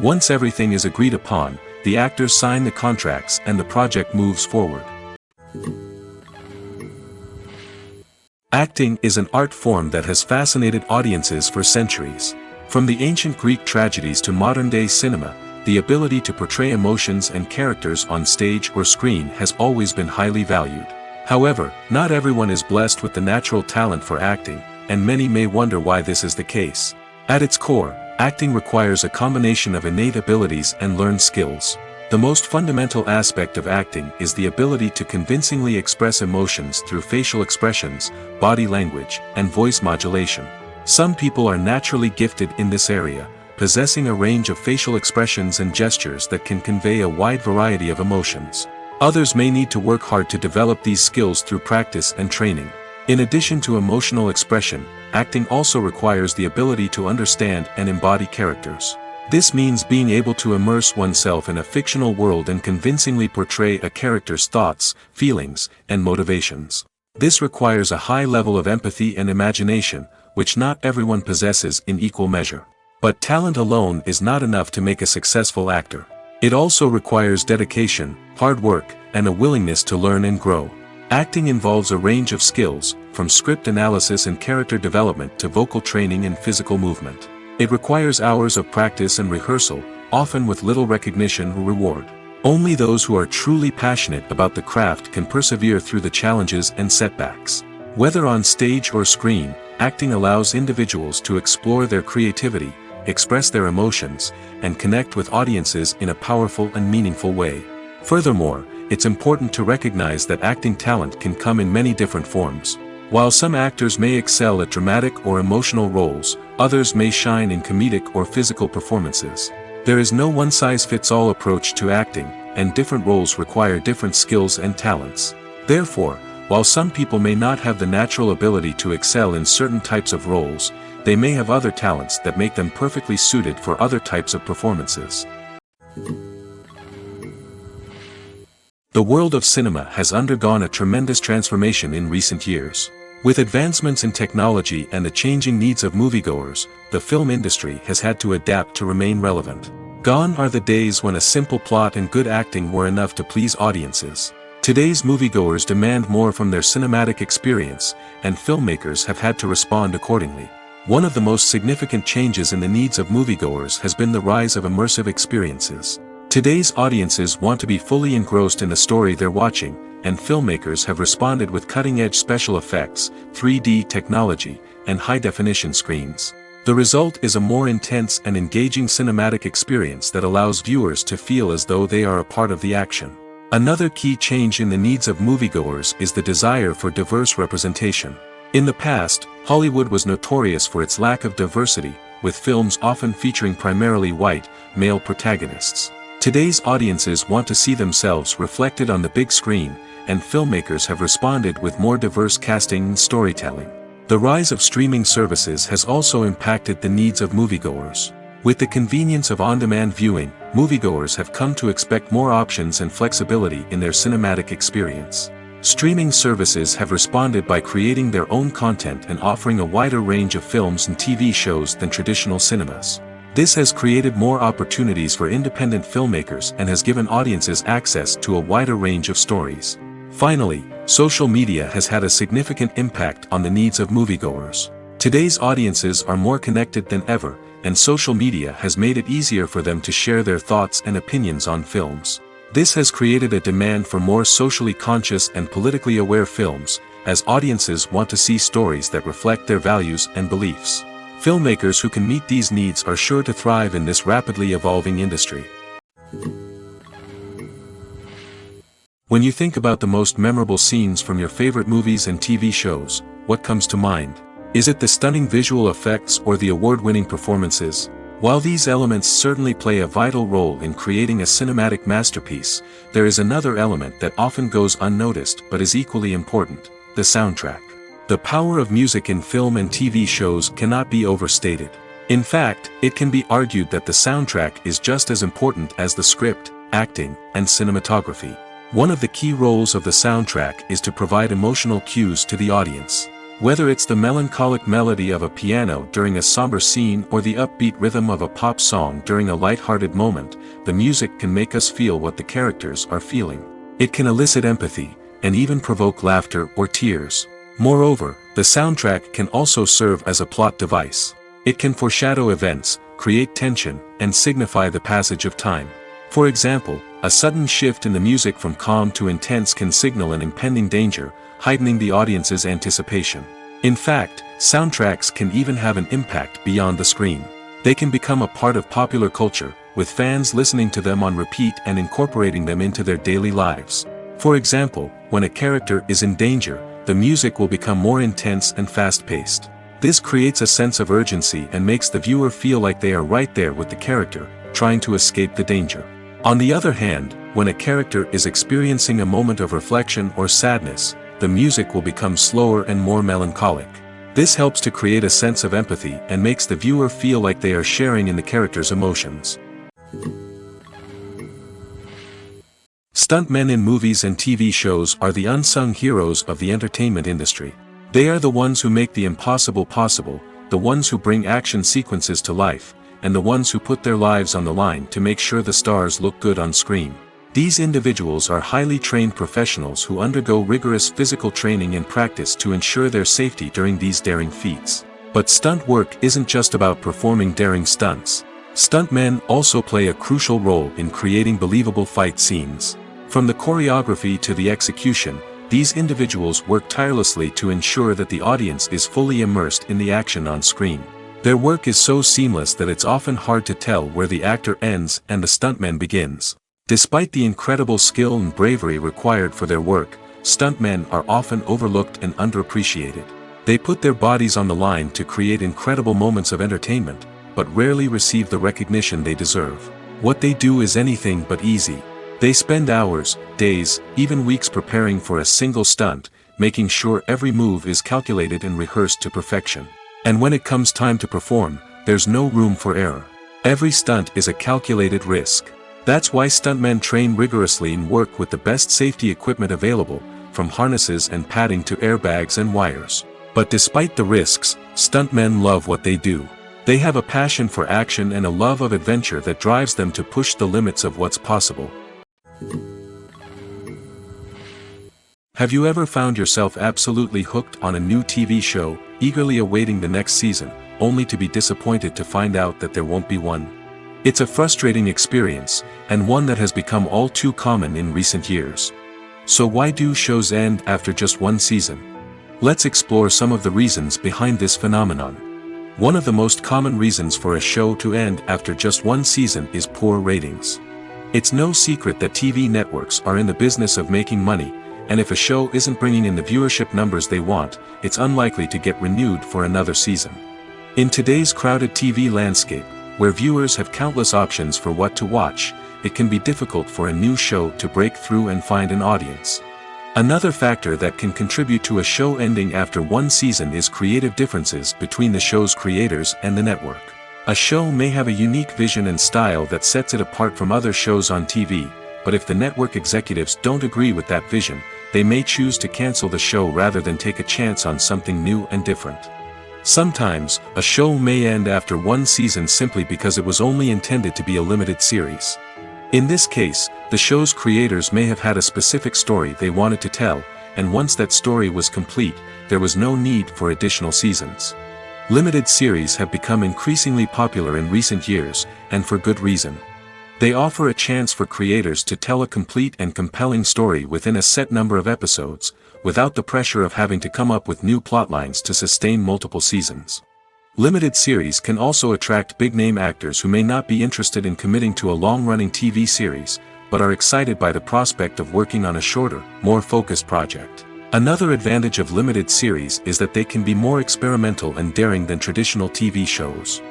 Once everything is agreed upon, the actors sign the contracts and the project moves forward. Acting is an art form that has fascinated audiences for centuries. From the ancient Greek tragedies to modern-day cinema, the ability to portray emotions and characters on stage or screen has always been highly valued. However, not everyone is blessed with the natural talent for acting, and many may wonder why this is the case. At its core, acting requires a combination of innate abilities and learned skills. The most fundamental aspect of acting is the ability to convincingly express emotions through facial expressions, body language, and voice modulation. Some people are naturally gifted in this area, possessing a range of facial expressions and gestures that can convey a wide variety of emotions. Others may need to work hard to develop these skills through practice and training. In addition to emotional expression, acting also requires the ability to understand and embody characters. This means being able to immerse oneself in a fictional world and convincingly portray a character's thoughts, feelings, and motivations. This requires a high level of empathy and imagination, which not everyone possesses in equal measure. But talent alone is not enough to make a successful actor. It also requires dedication, hard work, and a willingness to learn and grow. Acting involves a range of skills, from script analysis and character development to vocal training and physical movement. It requires hours of practice and rehearsal, often with little recognition or reward. Only those who are truly passionate about the craft can persevere through the challenges and setbacks. Whether on stage or screen, acting allows individuals to explore their creativity, express their emotions, and connect with audiences in a powerful and meaningful way. Furthermore, it's important to recognize that acting talent can come in many different forms. While some actors may excel at dramatic or emotional roles, others may shine in comedic or physical performances. There is no one-size-fits-all approach to acting, and different roles require different skills and talents. Therefore, while some people may not have the natural ability to excel in certain types of roles, they may have other talents that make them perfectly suited for other types of performances. The world of cinema has undergone a tremendous transformation in recent years. With advancements in technology and the changing needs of moviegoers, the film industry has had to adapt to remain relevant. Gone are the days when a simple plot and good acting were enough to please audiences. Today's moviegoers demand more from their cinematic experience, and filmmakers have had to respond accordingly. One of the most significant changes in the needs of moviegoers has been the rise of immersive experiences. Today's audiences want to be fully engrossed in the story they're watching, and filmmakers have responded with cutting-edge special effects, 3D technology, and high-definition screens. The result is a more intense and engaging cinematic experience that allows viewers to feel as though they are a part of the action. Another key change in the needs of moviegoers is the desire for diverse representation. In the past, Hollywood was notorious for its lack of diversity, with films often featuring primarily white, male protagonists. Today's audiences want to see themselves reflected on the big screen, and filmmakers have responded with more diverse casting and storytelling. The rise of streaming services has also impacted the needs of moviegoers. With the convenience of on-demand viewing, moviegoers have come to expect more options and flexibility in their cinematic experience. Streaming services have responded by creating their own content and offering a wider range of films and TV shows than traditional cinemas. This has created more opportunities for independent filmmakers and has given audiences access to a wider range of stories. Finally, social media has had a significant impact on the needs of moviegoers. Today's audiences are more connected than ever, and social media has made it easier for them to share their thoughts and opinions on films. This has created a demand for more socially conscious and politically aware films, as audiences want to see stories that reflect their values and beliefs. Filmmakers who can meet these needs are sure to thrive in this rapidly evolving industry. When you think about the most memorable scenes from your favorite movies and TV shows, what comes to mind? Is it the stunning visual effects or the award-winning performances? While these elements certainly play a vital role in creating a cinematic masterpiece, there is another element that often goes unnoticed but is equally important: the soundtrack. The power of music in film and TV shows cannot be overstated. In fact, it can be argued that the soundtrack is just as important as the script, acting, and cinematography. One of the key roles of the soundtrack is to provide emotional cues to the audience. Whether it's the melancholic melody of a piano during a somber scene or the upbeat rhythm of a pop song during a light-hearted moment, the music can make us feel what the characters are feeling. It can elicit empathy, and even provoke laughter or tears. Moreover, the soundtrack can also serve as a plot device. It can foreshadow events, create tension, and signify the passage of time. For example, a sudden shift in the music from calm to intense can signal an impending danger, heightening the audience's anticipation. In fact, soundtracks can even have an impact beyond the screen. They can become a part of popular culture, with fans listening to them on repeat and incorporating them into their daily lives. For example, when a character is in danger, the music will become more intense and fast-paced. This creates a sense of urgency and makes the viewer feel like they are right there with the character, trying to escape the danger. On the other hand, when a character is experiencing a moment of reflection or sadness, the music will become slower and more melancholic. This helps to create a sense of empathy and makes the viewer feel like they are sharing in the character's emotions. Stuntmen in movies and TV shows are the unsung heroes of the entertainment industry. They are the ones who make the impossible possible, the ones who bring action sequences to life, and the ones who put their lives on the line to make sure the stars look good on screen. These individuals are highly trained professionals who undergo rigorous physical training and practice to ensure their safety during these daring feats. But stunt work isn't just about performing daring stunts. Stuntmen also play a crucial role in creating believable fight scenes. From the choreography to the execution, these individuals work tirelessly to ensure that the audience is fully immersed in the action on screen. Their work is so seamless that it's often hard to tell where the actor ends and the stuntman begins. Despite the incredible skill and bravery required for their work, stuntmen are often overlooked and underappreciated. They put their bodies on the line to create incredible moments of entertainment, but rarely receive the recognition they deserve. What they do is anything but easy. They spend hours, days, even weeks preparing for a single stunt, making sure every move is calculated and rehearsed to perfection. And when it comes time to perform, there's no room for error. Every stunt is a calculated risk. That's why stuntmen train rigorously and work with the best safety equipment available, from harnesses and padding to airbags and wires. But despite the risks, stuntmen love what they do. They have a passion for action and a love of adventure that drives them to push the limits of what's possible. Have you ever found yourself absolutely hooked on a new TV show, eagerly awaiting the next season, only to be disappointed to find out that there won't be one? It's a frustrating experience, and one that has become all too common in recent years. So why do shows end after just one season? Let's explore some of the reasons behind this phenomenon. One of the most common reasons for a show to end after just one season is poor ratings. It's no secret that TV networks are in the business of making money, and if a show isn't bringing in the viewership numbers they want, it's unlikely to get renewed for another season. In today's crowded TV landscape, where viewers have countless options for what to watch, it can be difficult for a new show to break through and find an audience. Another factor that can contribute to a show ending after one season is creative differences between the show's creators and the network. A show may have a unique vision and style that sets it apart from other shows on TV, but if the network executives don't agree with that vision, they may choose to cancel the show rather than take a chance on something new and different. Sometimes, a show may end after one season simply because it was only intended to be a limited series. In this case, the show's creators may have had a specific story they wanted to tell, and once that story was complete, there was no need for additional seasons. Limited series have become increasingly popular in recent years, and for good reason. They offer a chance for creators to tell a complete and compelling story within a set number of episodes, without the pressure of having to come up with new plotlines to sustain multiple seasons. Limited series can also attract big-name actors who may not be interested in committing to a long-running TV series, but are excited by the prospect of working on a shorter, more focused project. Another advantage of limited series is that they can be more experimental and daring than traditional TV shows.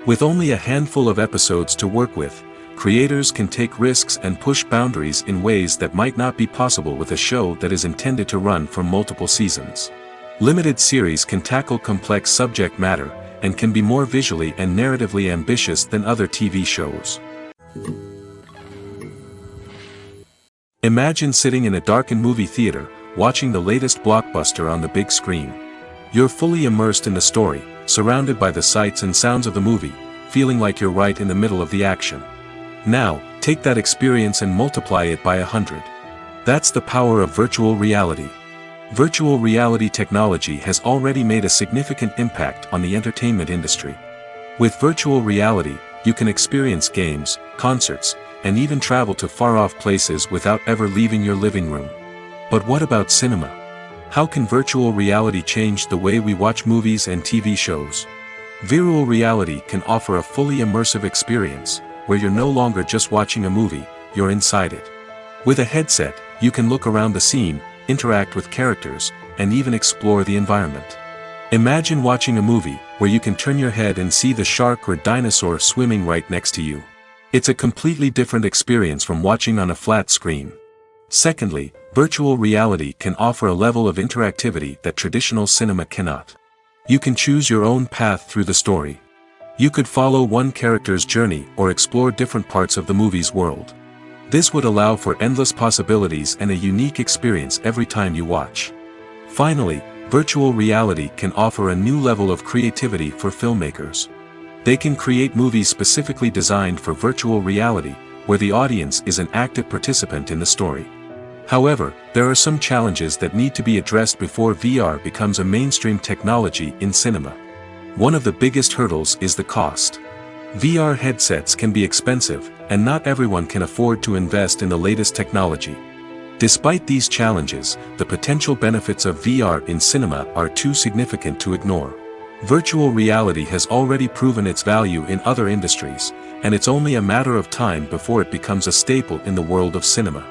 With only a handful of episodes to work with, creators can take risks and push boundaries in ways that might not be possible with a show that is intended to run for multiple seasons. Limited series can tackle complex subject matter, and can be more visually and narratively ambitious than other TV shows. Imagine sitting in a darkened movie theater, watching the latest blockbuster on the big screen. You're fully immersed in the story, surrounded by the sights and sounds of the movie, feeling like you're right in the middle of the action. Now, take that experience and multiply it by 100. That's the power of virtual reality. Virtual reality technology has already made a significant impact on the entertainment industry. With virtual reality, you can experience games, concerts, and even travel to far-off places without ever leaving your living room. But what about cinema? How can virtual reality change the way we watch movies and TV shows? Virtual reality can offer a fully immersive experience, where you're no longer just watching a movie, you're inside it. With a headset, you can look around the scene, interact with characters, and even explore the environment. Imagine watching a movie where you can turn your head and see the shark or dinosaur swimming right next to you. It's a completely different experience from watching on a flat screen. Secondly, virtual reality can offer a level of interactivity that traditional cinema cannot. You can choose your own path through the story. You could follow one character's journey or explore different parts of the movie's world. This would allow for endless possibilities and a unique experience every time you watch. Finally, virtual reality can offer a new level of creativity for filmmakers. They can create movies specifically designed for virtual reality, where the audience is an active participant in the story. However, there are some challenges that need to be addressed before VR becomes a mainstream technology in cinema. One of the biggest hurdles is the cost. VR headsets can be expensive, and not everyone can afford to invest in the latest technology. Despite these challenges, the potential benefits of VR in cinema are too significant to ignore. Virtual reality has already proven its value in other industries, and it's only a matter of time before it becomes a staple in the world of cinema.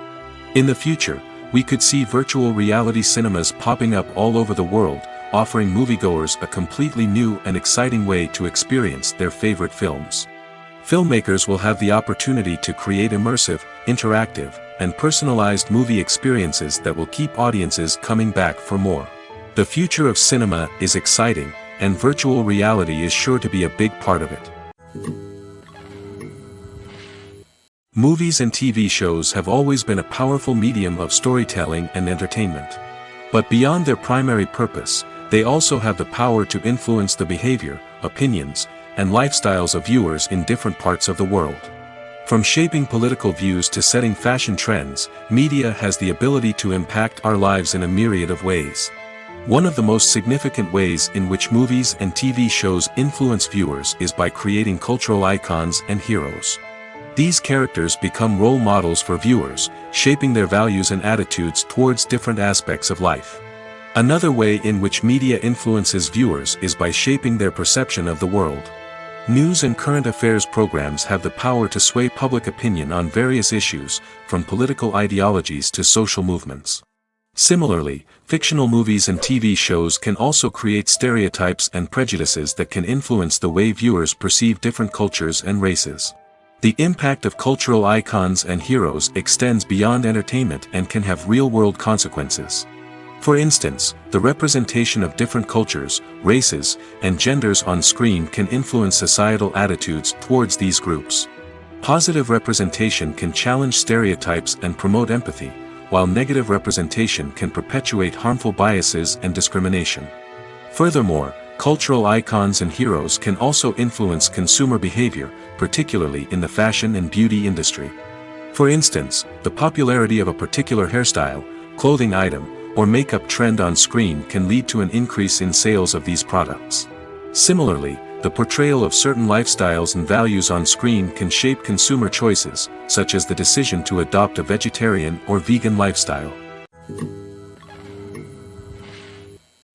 In the future, we could see virtual reality cinemas popping up all over the world, offering moviegoers a completely new and exciting way to experience their favorite films. Filmmakers will have the opportunity to create immersive, interactive, and personalized movie experiences that will keep audiences coming back for more. The future of cinema is exciting, and virtual reality is sure to be a big part of it. Movies and TV shows have always been a powerful medium of storytelling and entertainment. But beyond their primary purpose, they also have the power to influence the behavior, opinions, and lifestyles of viewers in different parts of the world. From shaping political views to setting fashion trends, media has the ability to impact our lives in a myriad of ways. One of the most significant ways in which movies and TV shows influence viewers is by creating cultural icons and heroes. These characters become role models for viewers, shaping their values and attitudes towards different aspects of life. Another way in which media influences viewers is by shaping their perception of the world. News and current affairs programs have the power to sway public opinion on various issues, from political ideologies to social movements. Similarly, fictional movies and TV shows can also create stereotypes and prejudices that can influence the way viewers perceive different cultures and races. The impact of cultural icons and heroes extends beyond entertainment and can have real-world consequences. For instance, the representation of different cultures, races, and genders on screen can influence societal attitudes towards these groups. Positive representation can challenge stereotypes and promote empathy, while negative representation can perpetuate harmful biases and discrimination. Furthermore, cultural icons and heroes can also influence consumer behavior, particularly in the fashion and beauty industry. For instance, the popularity of a particular hairstyle, clothing item, or makeup trend on screen can lead to an increase in sales of these products. Similarly, the portrayal of certain lifestyles and values on screen can shape consumer choices, such as the decision to adopt a vegetarian or vegan lifestyle.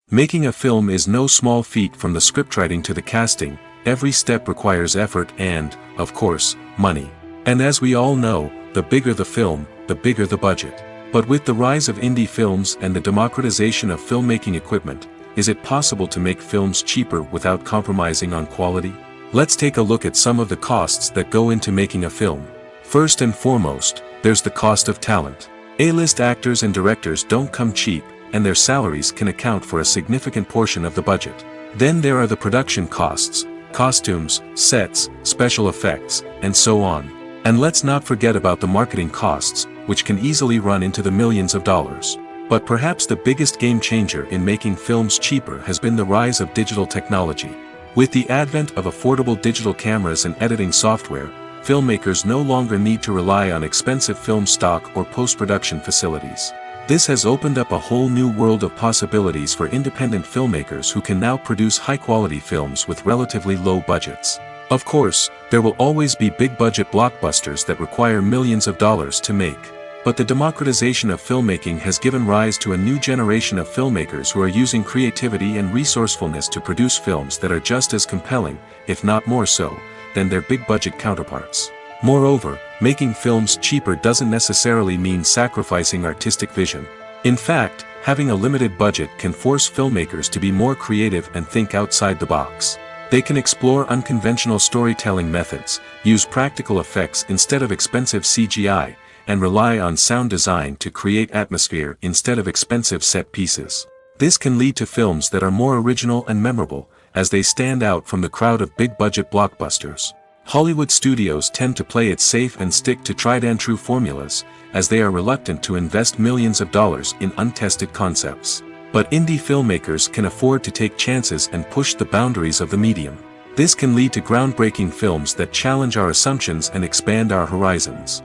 Making a film is no small feat. From the scriptwriting to the casting, every step requires effort and, of course, money. And as we all know, the bigger the film, the bigger the budget. But with the rise of indie films and the democratization of filmmaking equipment, is it possible to make films cheaper without compromising on quality? Let's take a look at some of the costs that go into making a film. First and foremost, there's the cost of talent. A-list actors and directors don't come cheap, and their salaries can account for a significant portion of the budget. Then there are the production costs, costumes, sets, special effects, and so on. And let's not forget about the marketing costs, which can easily run into the millions of dollars. But perhaps the biggest game changer in making films cheaper has been the rise of digital technology. With the advent of affordable digital cameras and editing software, filmmakers no longer need to rely on expensive film stock or post-production facilities. This has opened up a whole new world of possibilities for independent filmmakers who can now produce high-quality films with relatively low budgets. Of course, there will always be big-budget blockbusters that require millions of dollars to make. But the democratization of filmmaking has given rise to a new generation of filmmakers who are using creativity and resourcefulness to produce films that are just as compelling, if not more so, than their big-budget counterparts. Moreover, making films cheaper doesn't necessarily mean sacrificing artistic vision. In fact, having a limited budget can force filmmakers to be more creative and think outside the box. They can explore unconventional storytelling methods, use practical effects instead of expensive CGI, and rely on sound design to create atmosphere instead of expensive set pieces. This can lead to films that are more original and memorable, as they stand out from the crowd of big-budget blockbusters. Hollywood studios tend to play it safe and stick to tried-and-true formulas, as they are reluctant to invest millions of dollars in untested concepts. But indie filmmakers can afford to take chances and push the boundaries of the medium. This can lead to groundbreaking films that challenge our assumptions and expand our horizons.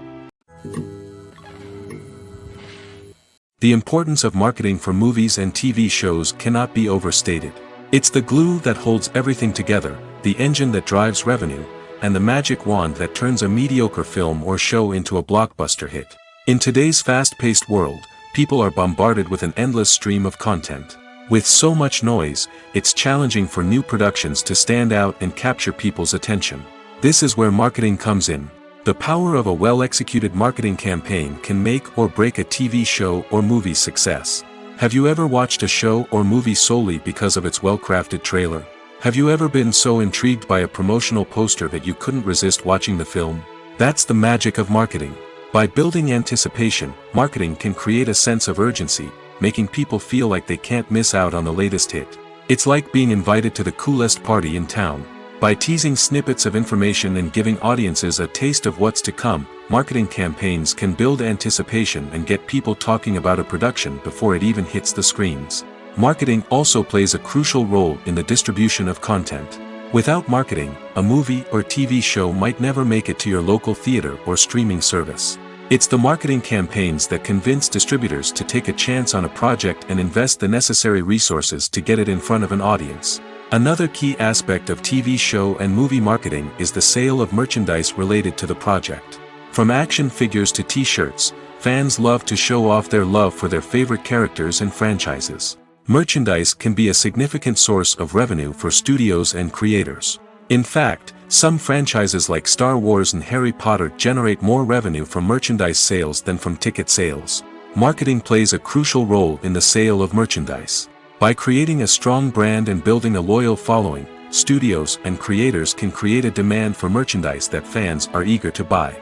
The importance of marketing for movies and TV shows cannot be overstated. It's the glue that holds everything together, the engine that drives revenue, and the magic wand that turns a mediocre film or show into a blockbuster hit. In today's fast-paced world, people are bombarded with an endless stream of content. With so much noise, it's challenging for new productions to stand out and capture people's attention. This is where marketing comes in. The power of a well-executed marketing campaign can make or break a TV show or movie's success. Have you ever watched a show or movie solely because of its well-crafted trailer? Have you ever been so intrigued by a promotional poster that you couldn't resist watching the film? That's the magic of marketing. By building anticipation, marketing can create a sense of urgency, making people feel like they can't miss out on the latest hit. It's like being invited to the coolest party in town. By teasing snippets of information and giving audiences a taste of what's to come, marketing campaigns can build anticipation and get people talking about a production before it even hits the screens. Marketing also plays a crucial role in the distribution of content. Without marketing, a movie or TV show might never make it to your local theater or streaming service. It's the marketing campaigns that convince distributors to take a chance on a project and invest the necessary resources to get it in front of an audience. Another key aspect of TV show and movie marketing is the sale of merchandise related to the project. From action figures to t-shirts, fans love to show off their love for their favorite characters and franchises. Merchandise can be a significant source of revenue for studios and creators. In fact, some franchises like Star Wars and Harry Potter generate more revenue from merchandise sales than from ticket sales. Marketing plays a crucial role in the sale of merchandise. By creating a strong brand and building a loyal following, studios and creators can create a demand for merchandise that fans are eager to buy.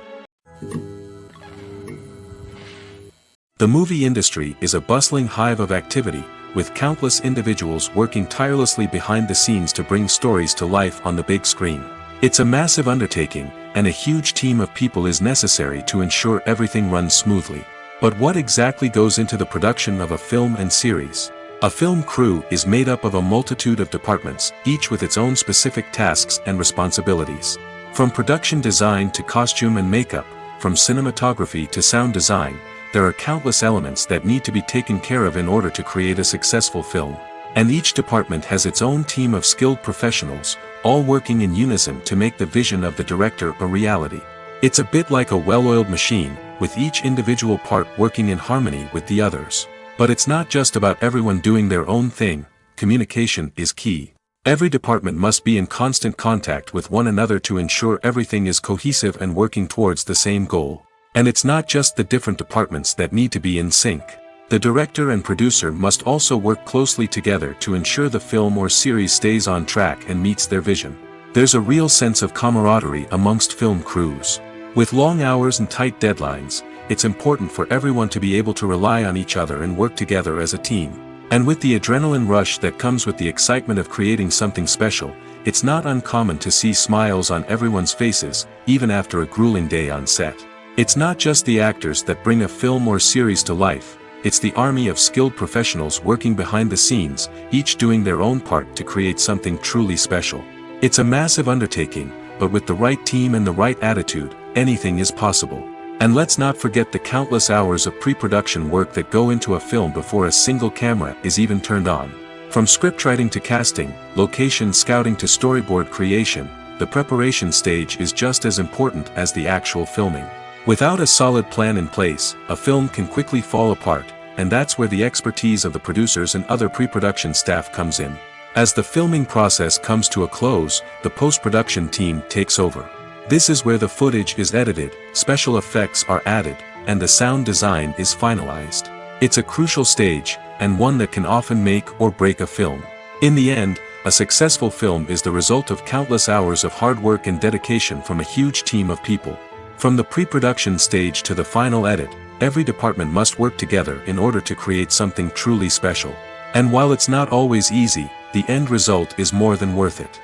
The movie industry is a bustling hive of activity, with countless individuals working tirelessly behind the scenes to bring stories to life on the big screen. It's a massive undertaking, and a huge team of people is necessary to ensure everything runs smoothly. But what exactly goes into the production of a film and series? A film crew is made up of a multitude of departments, each with its own specific tasks and responsibilities. From production design to costume and makeup, from cinematography to sound design, there are countless elements that need to be taken care of in order to create a successful film. And each department has its own team of skilled professionals, all working in unison to make the vision of the director a reality. It's a bit like a well-oiled machine, with each individual part working in harmony with the others. But it's not just about everyone doing their own thing. Communication is key. Every department must be in constant contact with one another to ensure everything is cohesive and working towards the same goal. And it's not just the different departments that need to be in sync. The director and producer must also work closely together to ensure the film or series stays on track and meets their vision. There's a real sense of camaraderie amongst film crews. With long hours and tight deadlines, it's important for everyone to be able to rely on each other and work together as a team. And with the adrenaline rush that comes with the excitement of creating something special, it's not uncommon to see smiles on everyone's faces, even after a grueling day on set. It's not just the actors that bring a film or series to life, it's the army of skilled professionals working behind the scenes, each doing their own part to create something truly special. It's a massive undertaking, but with the right team and the right attitude, anything is possible. And let's not forget the countless hours of pre-production work that go into a film before a single camera is even turned on. From scriptwriting to casting, location scouting to storyboard creation, the preparation stage is just as important as the actual filming. Without a solid plan in place, a film can quickly fall apart, and that's where the expertise of the producers and other pre-production staff comes in. As the filming process comes to a close, the post-production team takes over. This is where the footage is edited, special effects are added, and the sound design is finalized. It's a crucial stage, and one that can often make or break a film. In the end, a successful film is the result of countless hours of hard work and dedication from a huge team of people. From the pre-production stage to the final edit, every department must work together in order to create something truly special. And while it's not always easy, the end result is more than worth it.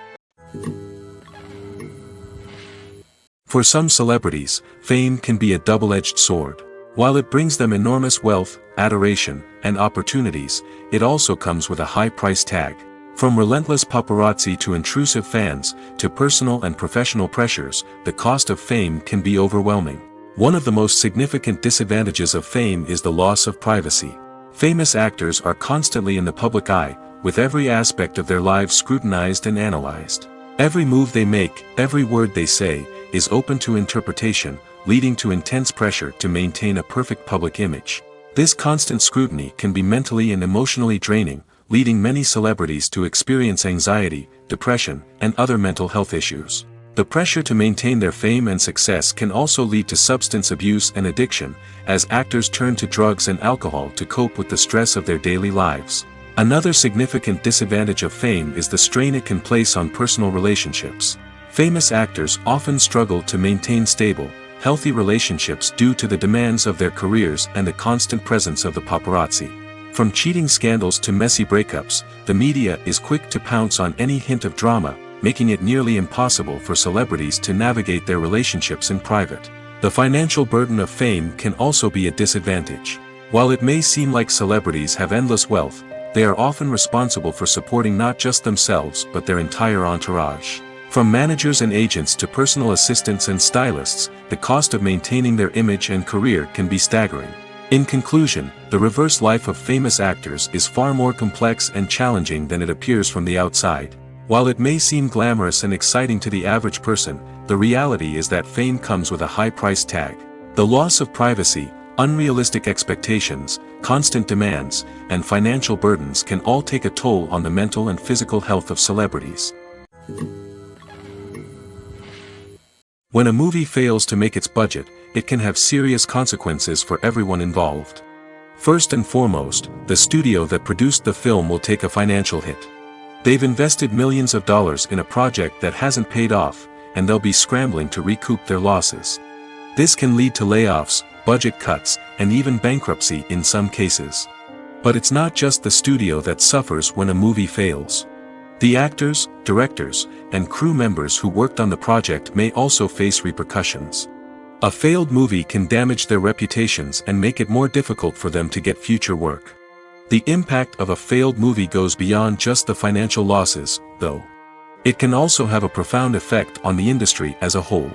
For some celebrities, fame can be a double-edged sword. While it brings them enormous wealth, adoration, and opportunities, it also comes with a high price tag. From relentless paparazzi to intrusive fans, to personal and professional pressures, the cost of fame can be overwhelming. One of the most significant disadvantages of fame is the loss of privacy. Famous actors are constantly in the public eye, with every aspect of their lives scrutinized and analyzed. Every move they make, every word they say, is open to interpretation, leading to intense pressure to maintain a perfect public image. This constant scrutiny can be mentally and emotionally draining, leading many celebrities to experience anxiety, depression, and other mental health issues. The pressure to maintain their fame and success can also lead to substance abuse and addiction, as actors turn to drugs and alcohol to cope with the stress of their daily lives. Another significant disadvantage of fame is the strain it can place on personal relationships. Famous actors often struggle to maintain stable, healthy relationships due to the demands of their careers and the constant presence of the paparazzi. From cheating scandals to messy breakups, the media is quick to pounce on any hint of drama, making it nearly impossible for celebrities to navigate their relationships in private. The financial burden of fame can also be a disadvantage. While it may seem like celebrities have endless wealth, they are often responsible for supporting not just themselves but their entire entourage. From managers and agents to personal assistants and stylists, the cost of maintaining their image and career can be staggering. In conclusion, the reverse life of famous actors is far more complex and challenging than it appears from the outside. While it may seem glamorous and exciting to the average person, the reality is that fame comes with a high price tag. The loss of privacy, unrealistic expectations, constant demands, and financial burdens can all take a toll on the mental and physical health of celebrities. When a movie fails to make its budget, it can have serious consequences for everyone involved. First and foremost, the studio that produced the film will take a financial hit. They've invested millions of dollars in a project that hasn't paid off, and they'll be scrambling to recoup their losses. This can lead to layoffs, budget cuts, and even bankruptcy in some cases. But it's not just the studio that suffers when a movie fails. The actors, directors, and crew members who worked on the project may also face repercussions. A failed movie can damage their reputations and make it more difficult for them to get future work. The impact of a failed movie goes beyond just the financial losses, though. It can also have a profound effect on the industry as a whole.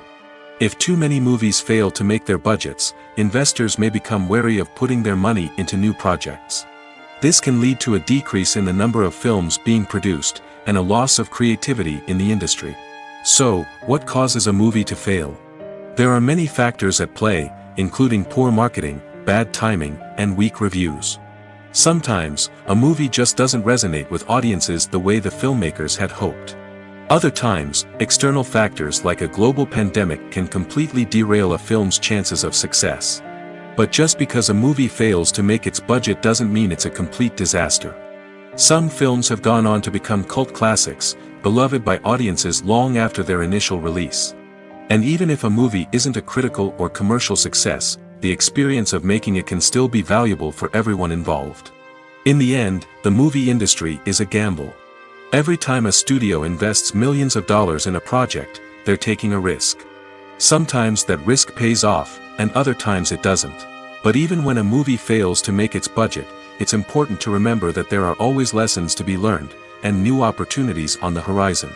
If too many movies fail to make their budgets, investors may become wary of putting their money into new projects. This can lead to a decrease in the number of films being produced, and a loss of creativity in the industry. So, what causes a movie to fail? There are many factors at play, including poor marketing, bad timing, and weak reviews. Sometimes, a movie just doesn't resonate with audiences the way the filmmakers had hoped. Other times, external factors like a global pandemic can completely derail a film's chances of success. But just because a movie fails to make its budget doesn't mean it's a complete disaster. Some films have gone on to become cult classics, beloved by audiences long after their initial release. And even if a movie isn't a critical or commercial success, the experience of making it can still be valuable for everyone involved. In the end, the movie industry is a gamble. Every time a studio invests millions of dollars in a project, they're taking a risk. Sometimes that risk pays off, and other times it doesn't. But even when a movie fails to make its budget, it's important to remember that there are always lessons to be learned, and new opportunities on the horizon.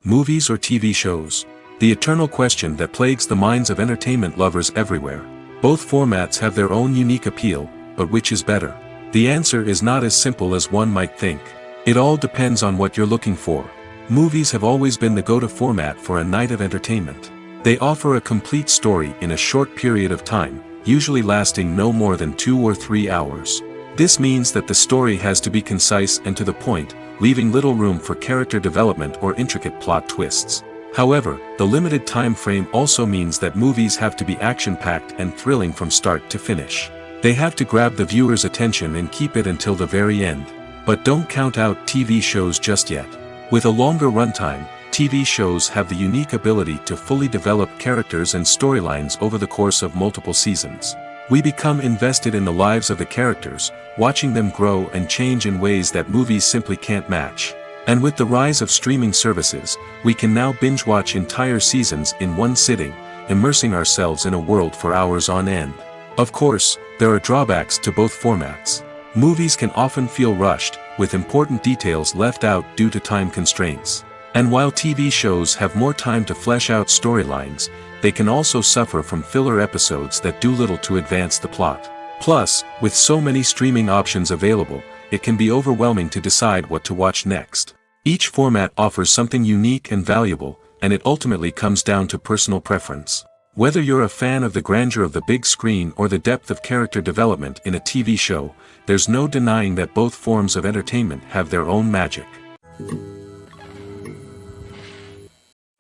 Movies or TV shows? The eternal question that plagues the minds of entertainment lovers everywhere. Both formats have their own unique appeal, but which is better? The answer is not as simple as one might think. It all depends on what you're looking for. Movies have always been the go-to format for a night of entertainment. They offer a complete story in a short period of time, usually lasting no more than 2 or 3 hours. This means that the story has to be concise and to the point, leaving little room for character development or intricate plot twists. However, the limited time frame also means that movies have to be action-packed and thrilling from start to finish. They have to grab the viewer's attention and keep it until the very end. But don't count out TV shows just yet. With a longer runtime, TV shows have the unique ability to fully develop characters and storylines over the course of multiple seasons. We become invested in the lives of the characters, watching them grow and change in ways that movies simply can't match. And with the rise of streaming services, we can now binge-watch entire seasons in one sitting, immersing ourselves in a world for hours on end. Of course, there are drawbacks to both formats. Movies can often feel rushed, with important details left out due to time constraints. And while TV shows have more time to flesh out storylines, they can also suffer from filler episodes that do little to advance the plot. Plus, with so many streaming options available, it can be overwhelming to decide what to watch next. Each format offers something unique and valuable, and it ultimately comes down to personal preference. Whether you're a fan of the grandeur of the big screen or the depth of character development in a TV show, there's no denying that both forms of entertainment have their own magic.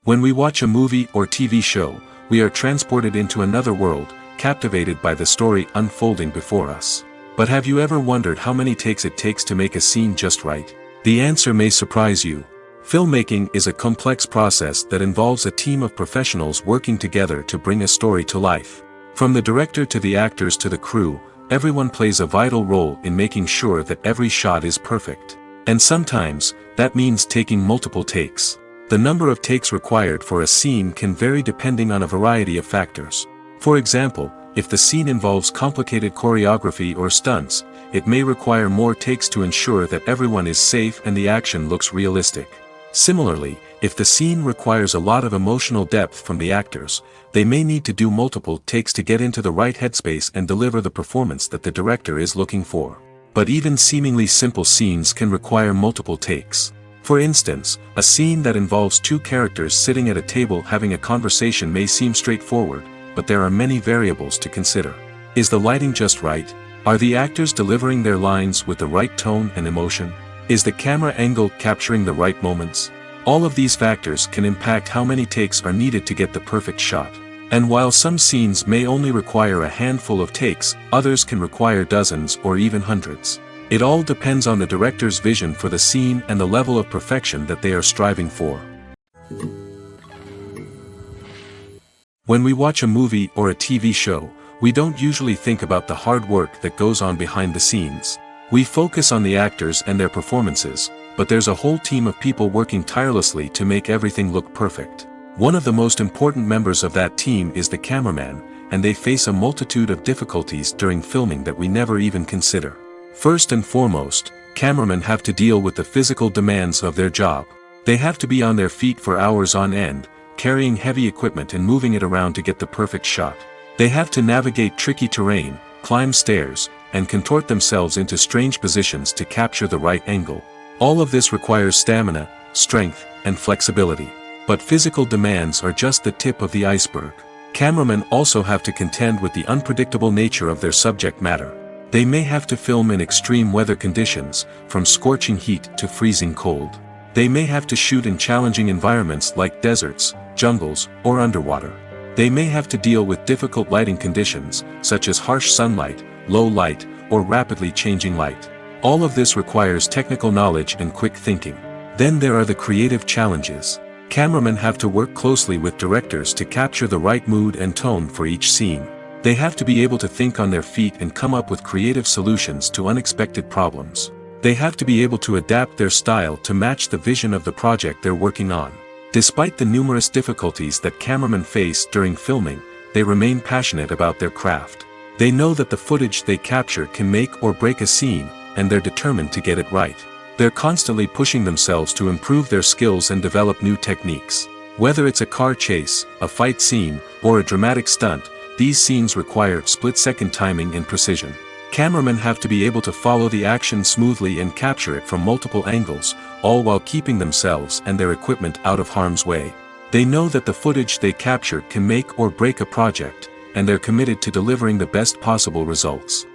When we watch a movie or TV show, we are transported into another world, captivated by the story unfolding before us. But have you ever wondered how many takes it takes to make a scene just right? The answer may surprise you. Filmmaking is a complex process that involves a team of professionals working together to bring a story to life. From the director to the actors to the crew, everyone plays a vital role in making sure that every shot is perfect. And sometimes, that means taking multiple takes. The number of takes required for a scene can vary depending on a variety of factors. For example, if the scene involves complicated choreography or stunts, it may require more takes to ensure that everyone is safe and the action looks realistic. Similarly, if the scene requires a lot of emotional depth from the actors, they may need to do multiple takes to get into the right headspace and deliver the performance that the director is looking for. But even seemingly simple scenes can require multiple takes. For instance, a scene that involves two characters sitting at a table having a conversation may seem straightforward, but there are many variables to consider. Is the lighting just right? Are the actors delivering their lines with the right tone and emotion? Is the camera angle capturing the right moments? All of these factors can impact how many takes are needed to get the perfect shot. And while some scenes may only require a handful of takes, others can require dozens or even hundreds. It all depends on the director's vision for the scene and the level of perfection that they are striving for. When we watch a movie or a TV show, we don't usually think about the hard work that goes on behind the scenes. We focus on the actors and their performances, but there's a whole team of people working tirelessly to make everything look perfect. One of the most important members of that team is the cameraman, and they face a multitude of difficulties during filming that we never even consider. First and foremost, cameramen have to deal with the physical demands of their job. They have to be on their feet for hours on end, carrying heavy equipment and moving it around to get the perfect shot. They have to navigate tricky terrain, climb stairs, and contort themselves into strange positions to capture the right angle. All of this requires stamina, strength, and flexibility. But physical demands are just the tip of the iceberg. Cameramen also have to contend with the unpredictable nature of their subject matter. They may have to film in extreme weather conditions, from scorching heat to freezing cold. They may have to shoot in challenging environments like deserts, jungles, or underwater. They may have to deal with difficult lighting conditions, such as harsh sunlight, low light, or rapidly changing light. All of this requires technical knowledge and quick thinking. Then there are the creative challenges. Cameramen have to work closely with directors to capture the right mood and tone for each scene. They have to be able to think on their feet and come up with creative solutions to unexpected problems. They have to be able to adapt their style to match the vision of the project they're working on. Despite the numerous difficulties that cameramen face during filming, they remain passionate about their craft. They know that the footage they capture can make or break a scene, and they're determined to get it right. They're constantly pushing themselves to improve their skills and develop new techniques. Whether it's a car chase, a fight scene, or a dramatic stunt, these scenes require split-second timing and precision. Cameramen have to be able to follow the action smoothly and capture it from multiple angles, all while keeping themselves and their equipment out of harm's way. They know that the footage they capture can make or break a project, and they're committed to delivering the best possible results.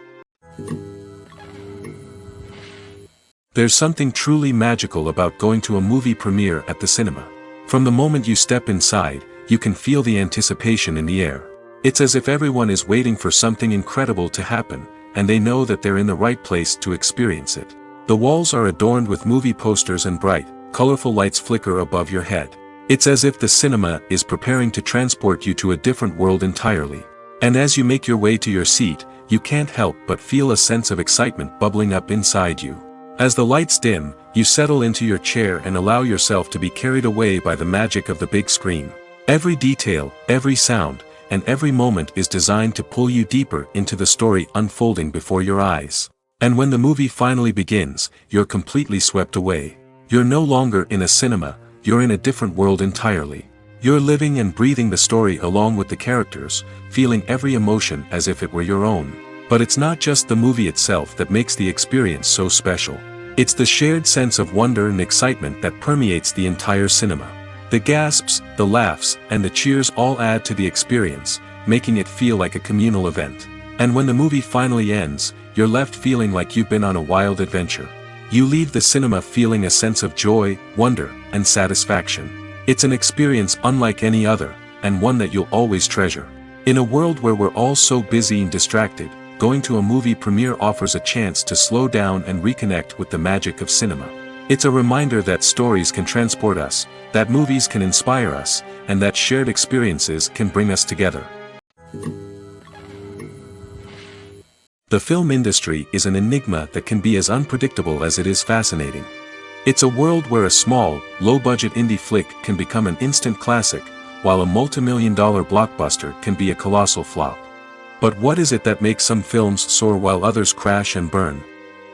There's something truly magical about going to a movie premiere at the cinema. From the moment you step inside, you can feel the anticipation in the air. It's as if everyone is waiting for something incredible to happen, and they know that they're in the right place to experience it. The walls are adorned with movie posters and bright, colorful lights flicker above your head. It's as if the cinema is preparing to transport you to a different world entirely. And as you make your way to your seat, you can't help but feel a sense of excitement bubbling up inside you. As the lights dim, you settle into your chair and allow yourself to be carried away by the magic of the big screen. Every detail, every sound, and every moment is designed to pull you deeper into the story unfolding before your eyes. And when the movie finally begins, you're completely swept away. You're no longer in a cinema, you're in a different world entirely. You're living and breathing the story along with the characters, feeling every emotion as if it were your own. But it's not just the movie itself that makes the experience so special. It's the shared sense of wonder and excitement that permeates the entire cinema. The gasps, the laughs, and the cheers all add to the experience, making it feel like a communal event. And when the movie finally ends, you're left feeling like you've been on a wild adventure. You leave the cinema feeling a sense of joy, wonder, and satisfaction. It's an experience unlike any other, and one that you'll always treasure. In a world where we're all so busy and distracted, going to a movie premiere offers a chance to slow down and reconnect with the magic of cinema. It's a reminder that stories can transport us, that movies can inspire us, and that shared experiences can bring us together. The film industry is an enigma that can be as unpredictable as it is fascinating. It's a world where a small, low-budget indie flick can become an instant classic, while a multi-million-dollar blockbuster can be a colossal flop. But what is it that makes some films soar while others crash and burn?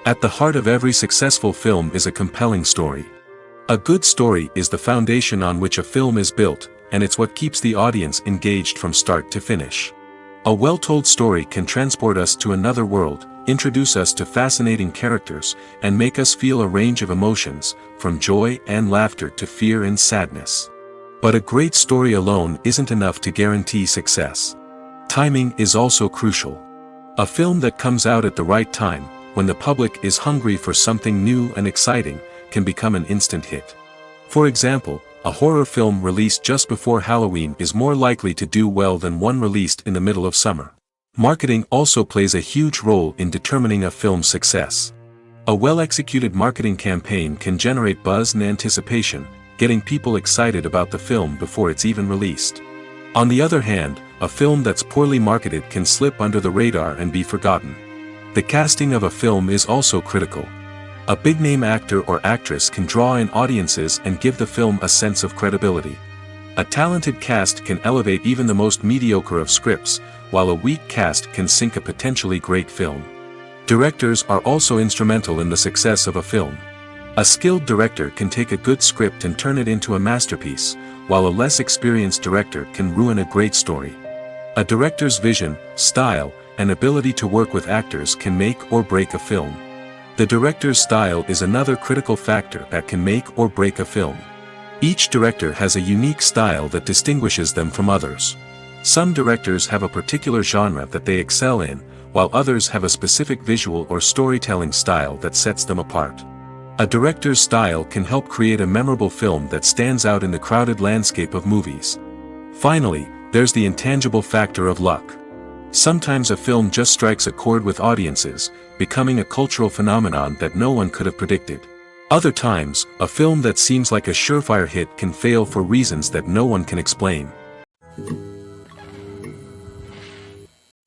At the heart of every successful film is a compelling story. A good story is the foundation on which a film is built, and it's what keeps the audience engaged from start to finish. A well-told story can transport us to another world, introduce us to fascinating characters, and make us feel a range of emotions, from joy and laughter to fear and sadness. But a great story alone isn't enough to guarantee success. Timing is also crucial. A film that comes out at the right time, when the public is hungry for something new and exciting, can become an instant hit. For example, a horror film released just before Halloween is more likely to do well than one released in the middle of summer. Marketing also plays a huge role in determining a film's success. A well-executed marketing campaign can generate buzz and anticipation, getting people excited about the film before it's even released. On the other hand, a film that's poorly marketed can slip under the radar and be forgotten. The casting of a film is also critical. A big-name actor or actress can draw in audiences and give the film a sense of credibility. A talented cast can elevate even the most mediocre of scripts, while a weak cast can sink a potentially great film. Directors are also instrumental in the success of a film. A skilled director can take a good script and turn it into a masterpiece, while a less experienced director can ruin a great story. A director's vision, style, and ability to work with actors can make or break a film. The director's style is another critical factor that can make or break a film. Each director has a unique style that distinguishes them from others. Some directors have a particular genre that they excel in, while others have a specific visual or storytelling style that sets them apart. A director's style can help create a memorable film that stands out in the crowded landscape of movies. Finally, there's the intangible factor of luck. Sometimes a film just strikes a chord with audiences, becoming a cultural phenomenon that no one could have predicted. Other times, a film that seems like a surefire hit can fail for reasons that no one can explain.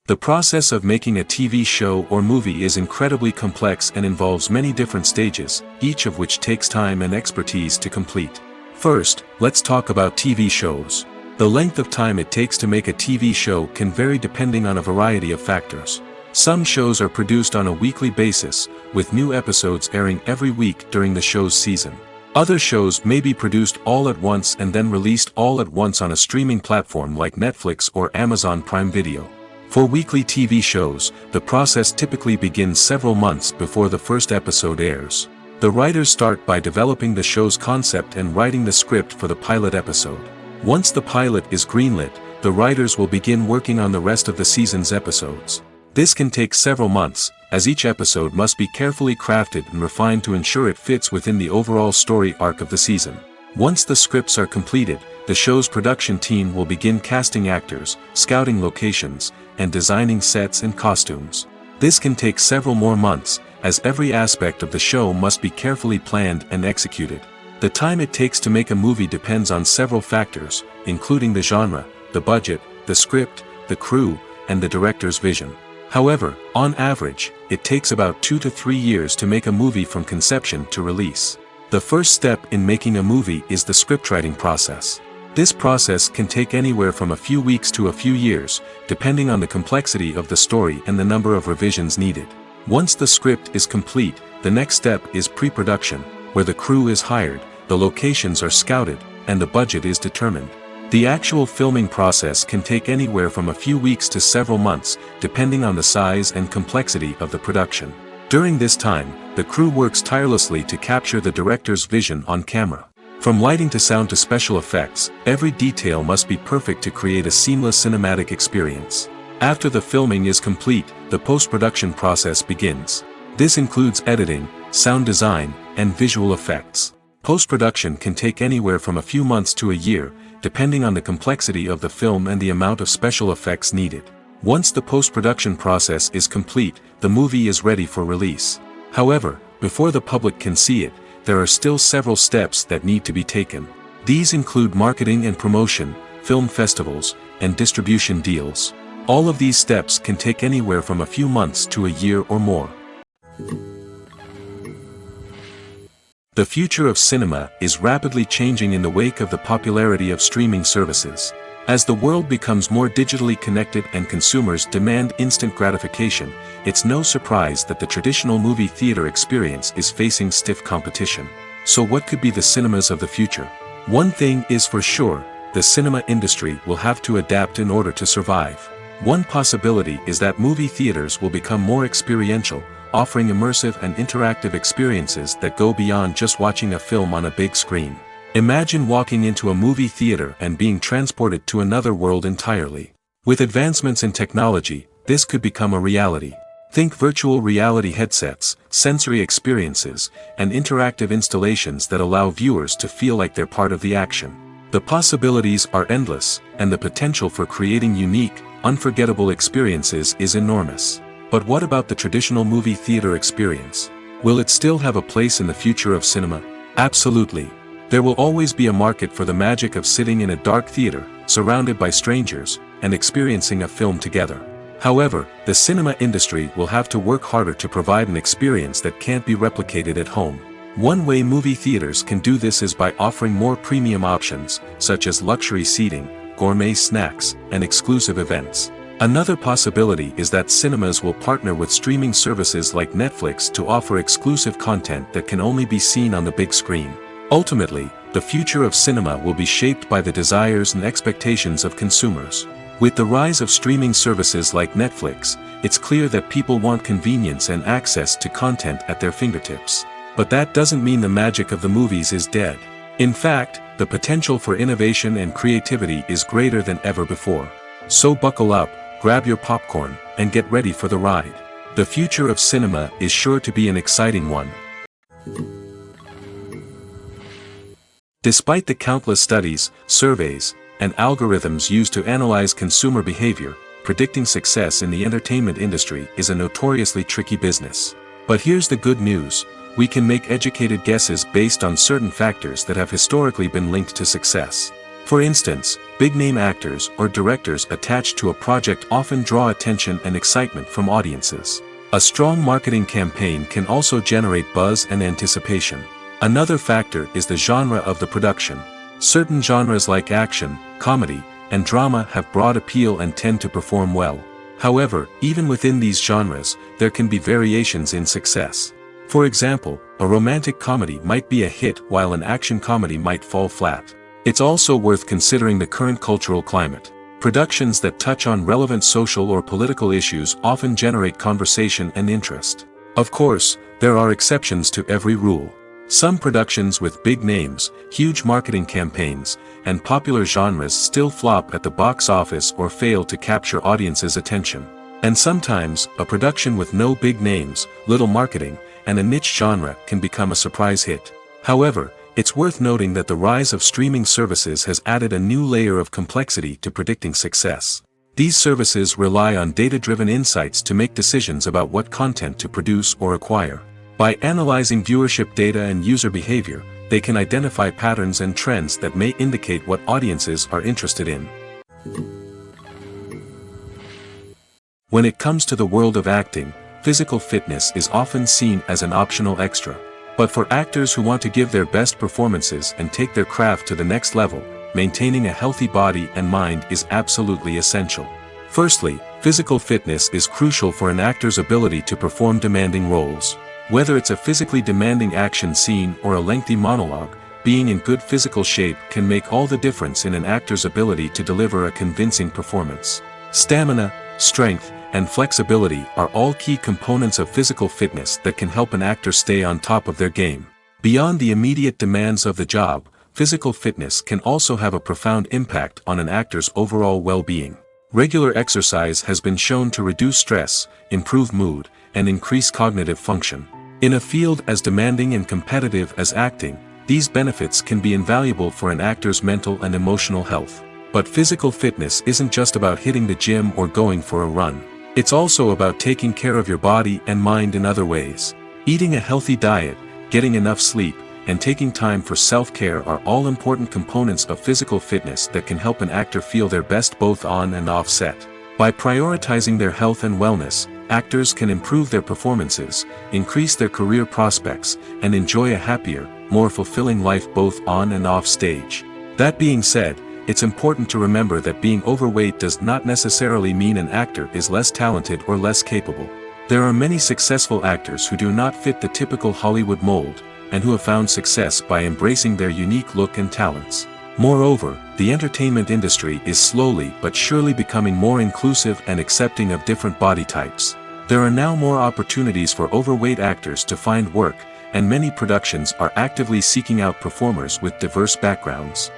The process of making a TV show or movie is incredibly complex and involves many different stages, each of which takes time and expertise to complete. First, let's talk about TV shows. The length of time it takes to make a TV show can vary depending on a variety of factors. Some shows are produced on a weekly basis, with new episodes airing every week during the show's season. Other shows may be produced all at once and then released all at once on a streaming platform like Netflix or Amazon Prime Video. For weekly TV shows, the process typically begins several months before the first episode airs. The writers start by developing the show's concept and writing the script for the pilot episode. Once the pilot is greenlit, the writers will begin working on the rest of the season's episodes. This can take several months, as each episode must be carefully crafted and refined to ensure it fits within the overall story arc of the season. Once the scripts are completed, the show's production team will begin casting actors, scouting locations, and designing sets and costumes. This can take several more months, as every aspect of the show must be carefully planned and executed. The time it takes to make a movie depends on several factors, including the genre, the budget, the script, the crew, and the director's vision. However, on average, it takes about 2 to 3 years to make a movie from conception to release. The first step in making a movie is the scriptwriting process. This process can take anywhere from a few weeks to a few years, depending on the complexity of the story and the number of revisions needed. Once the script is complete, the next step is pre-production, where the crew is hired, the locations are scouted, and the budget is determined. The actual filming process can take anywhere from a few weeks to several months, depending on the size and complexity of the production. During this time, the crew works tirelessly to capture the director's vision on camera. From lighting to sound to special effects, every detail must be perfect to create a seamless cinematic experience. After the filming is complete, the post-production process begins. This includes editing, sound design, and visual effects. Post-production can take anywhere from a few months to a year, depending on the complexity of the film and the amount of special effects needed. Once the post-production process is complete, the movie is ready for release. However, before the public can see it, there are still several steps that need to be taken. These include marketing and promotion, film festivals, and distribution deals. All of these steps can take anywhere from a few months to a year or more. The future of cinema is rapidly changing in the wake of the popularity of streaming services. As the world becomes more digitally connected and consumers demand instant gratification, it's no surprise that the traditional movie theater experience is facing stiff competition. So what could be the cinemas of the future? One thing is for sure, the cinema industry will have to adapt in order to survive. One possibility is that movie theaters will become more experiential, offering immersive and interactive experiences that go beyond just watching a film on a big screen. Imagine walking into a movie theater and being transported to another world entirely. With advancements in technology, this could become a reality. Think virtual reality headsets, sensory experiences, and interactive installations that allow viewers to feel like they're part of the action. The possibilities are endless, and the potential for creating unique, unforgettable experiences is enormous. But what about the traditional movie theater experience? Will it still have a place in the future of cinema? Absolutely. There will always be a market for the magic of sitting in a dark theater, surrounded by strangers, and experiencing a film together. However, the cinema industry will have to work harder to provide an experience that can't be replicated at home. One way movie theaters can do this is by offering more premium options, such as luxury seating, gourmet snacks, and exclusive events. Another possibility is that cinemas will partner with streaming services like Netflix to offer exclusive content that can only be seen on the big screen. Ultimately, the future of cinema will be shaped by the desires and expectations of consumers. With the rise of streaming services like Netflix, it's clear that people want convenience and access to content at their fingertips. But that doesn't mean the magic of the movies is dead. In fact, the potential for innovation and creativity is greater than ever before. So buckle up, grab your popcorn, and get ready for the ride. The future of cinema is sure to be an exciting one. Despite the countless studies, surveys, and algorithms used to analyze consumer behavior, predicting success in the entertainment industry is a notoriously tricky business. But here's the good news: we can make educated guesses based on certain factors that have historically been linked to success. For instance, big-name actors or directors attached to a project often draw attention and excitement from audiences. A strong marketing campaign can also generate buzz and anticipation. Another factor is the genre of the production. Certain genres like action, comedy, and drama have broad appeal and tend to perform well. However, even within these genres, there can be variations in success. For example, a romantic comedy might be a hit while an action comedy might fall flat. It's also worth considering the current cultural climate. Productions that touch on relevant social or political issues often generate conversation and interest. Of course, there are exceptions to every rule. Some productions with big names, huge marketing campaigns, and popular genres still flop at the box office or fail to capture audiences' attention. And sometimes, a production with no big names, little marketing, and a niche genre can become a surprise hit. However, it's worth noting that the rise of streaming services has added a new layer of complexity to predicting success. These services rely on data-driven insights to make decisions about what content to produce or acquire. By analyzing viewership data and user behavior, they can identify patterns and trends that may indicate what audiences are interested in. When it comes to the world of acting, physical fitness is often seen as an optional extra. But for actors who want to give their best performances and take their craft to the next level, maintaining a healthy body and mind is absolutely essential. Firstly, physical fitness is crucial for an actor's ability to perform demanding roles. Whether it's a physically demanding action scene or a lengthy monologue, being in good physical shape can make all the difference in an actor's ability to deliver a convincing performance. Stamina, strength, and flexibility are all key components of physical fitness that can help an actor stay on top of their game. Beyond the immediate demands of the job, physical fitness can also have a profound impact on an actor's overall well-being. Regular exercise has been shown to reduce stress, improve mood, and increase cognitive function. In a field as demanding and competitive as acting, these benefits can be invaluable for an actor's mental and emotional health. But physical fitness isn't just about hitting the gym or going for a run. It's also about taking care of your body and mind in other ways. Eating a healthy diet, getting enough sleep, and taking time for self-care are all important components of physical fitness that can help an actor feel their best both on and off set. By prioritizing their health and wellness, actors can improve their performances, increase their career prospects, and enjoy a happier, more fulfilling life both on and off stage. That being said, it's important to remember that being overweight does not necessarily mean an actor is less talented or less capable. There are many successful actors who do not fit the typical Hollywood mold, and who have found success by embracing their unique look and talents. Moreover, the entertainment industry is slowly but surely becoming more inclusive and accepting of different body types. There are now more opportunities for overweight actors to find work, and many productions are actively seeking out performers with diverse backgrounds.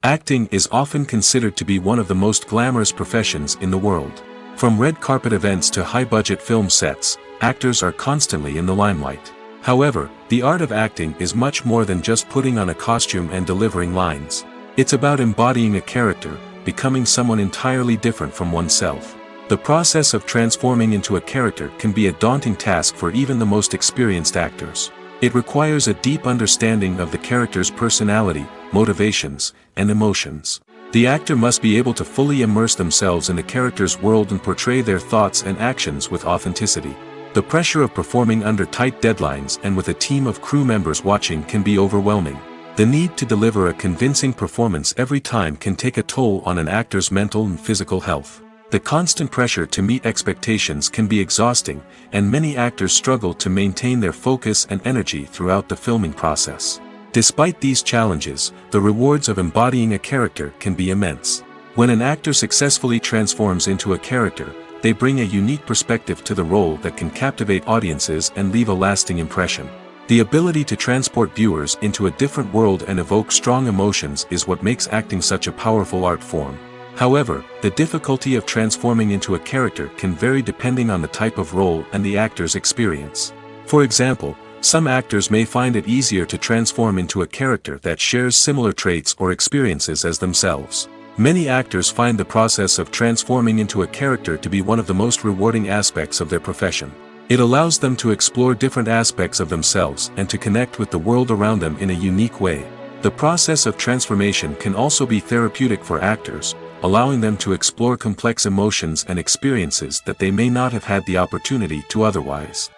Acting is often considered to be one of the most glamorous professions in the world. From red carpet events to high-budget film sets, actors are constantly in the limelight. However, the art of acting is much more than just putting on a costume and delivering lines. It's about embodying a character, becoming someone entirely different from oneself. The process of transforming into a character can be a daunting task for even the most experienced actors. It requires a deep understanding of the character's personality, motivations, and emotions. The actor must be able to fully immerse themselves in the character's world and portray their thoughts and actions with authenticity. The pressure of performing under tight deadlines and with a team of crew members watching can be overwhelming. The need to deliver a convincing performance every time can take a toll on an actor's mental and physical health. The constant pressure to meet expectations can be exhausting, and many actors struggle to maintain their focus and energy throughout the filming process. Despite these challenges, the rewards of embodying a character can be immense. When an actor successfully transforms into a character, they bring a unique perspective to the role that can captivate audiences and leave a lasting impression. The ability to transport viewers into a different world and evoke strong emotions is what makes acting such a powerful art form. However, the difficulty of transforming into a character can vary depending on the type of role and the actor's experience. For example, some actors may find it easier to transform into a character that shares similar traits or experiences as themselves. Many actors find the process of transforming into a character to be one of the most rewarding aspects of their profession. It allows them to explore different aspects of themselves and to connect with the world around them in a unique way. The process of transformation can also be therapeutic for actors, allowing them to explore complex emotions and experiences that they may not have had the opportunity to otherwise.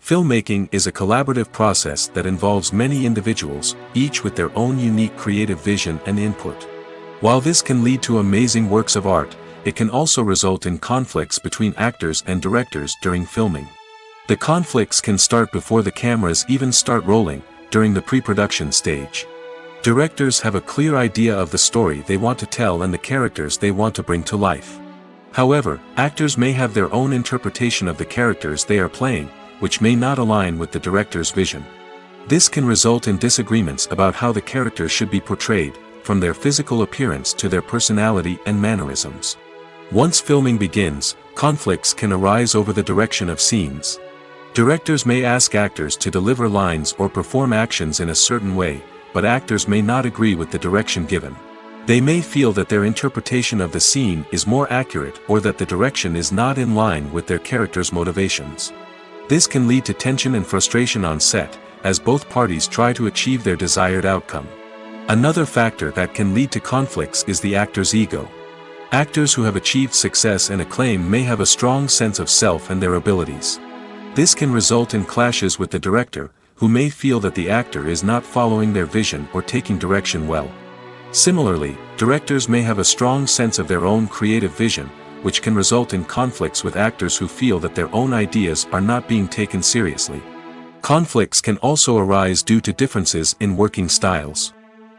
Filmmaking is a collaborative process that involves many individuals, each with their own unique creative vision and input. While this can lead to amazing works of art, it can also result in conflicts between actors and directors during filming. The conflicts can start before the cameras even start rolling, during the pre-production stage. Directors have a clear idea of the story they want to tell and the characters they want to bring to life. However, actors may have their own interpretation of the characters they are playing, which may not align with the director's vision. This can result in disagreements about how the characters should be portrayed, from their physical appearance to their personality and mannerisms. Once filming begins, conflicts can arise over the direction of scenes. Directors may ask actors to deliver lines or perform actions in a certain way, but actors may not agree with the direction given. They may feel that their interpretation of the scene is more accurate or that the direction is not in line with their character's motivations. This can lead to tension and frustration on set, as both parties try to achieve their desired outcome. Another factor that can lead to conflicts is the actor's ego. Actors who have achieved success and acclaim may have a strong sense of self and their abilities. This can result in clashes with the director, who may feel that the actor is not following their vision or taking direction well. Similarly, directors may have a strong sense of their own creative vision, which can result in conflicts with actors who feel that their own ideas are not being taken seriously. Conflicts can also arise due to differences in working styles.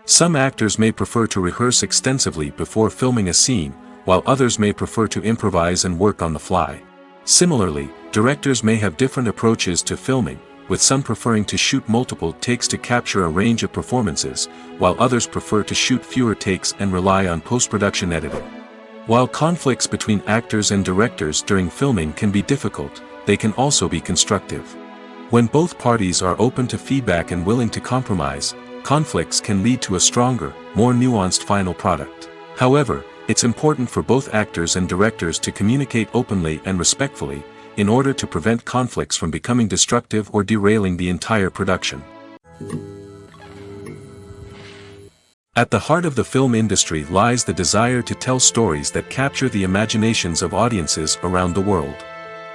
Some actors may prefer to rehearse extensively before filming a scene, while others may prefer to improvise and work on the fly. Similarly, directors may have different approaches to filming, with some preferring to shoot multiple takes to capture a range of performances, while others prefer to shoot fewer takes and rely on post-production editing. While conflicts between actors and directors during filming can be difficult, they can also be constructive. When both parties are open to feedback and willing to compromise, conflicts can lead to a stronger, more nuanced final product. However, it's important for both actors and directors to communicate openly and respectfully, in order to prevent conflicts from becoming destructive or derailing the entire production. At the heart of the film industry lies the desire to tell stories that capture the imaginations of audiences around the world.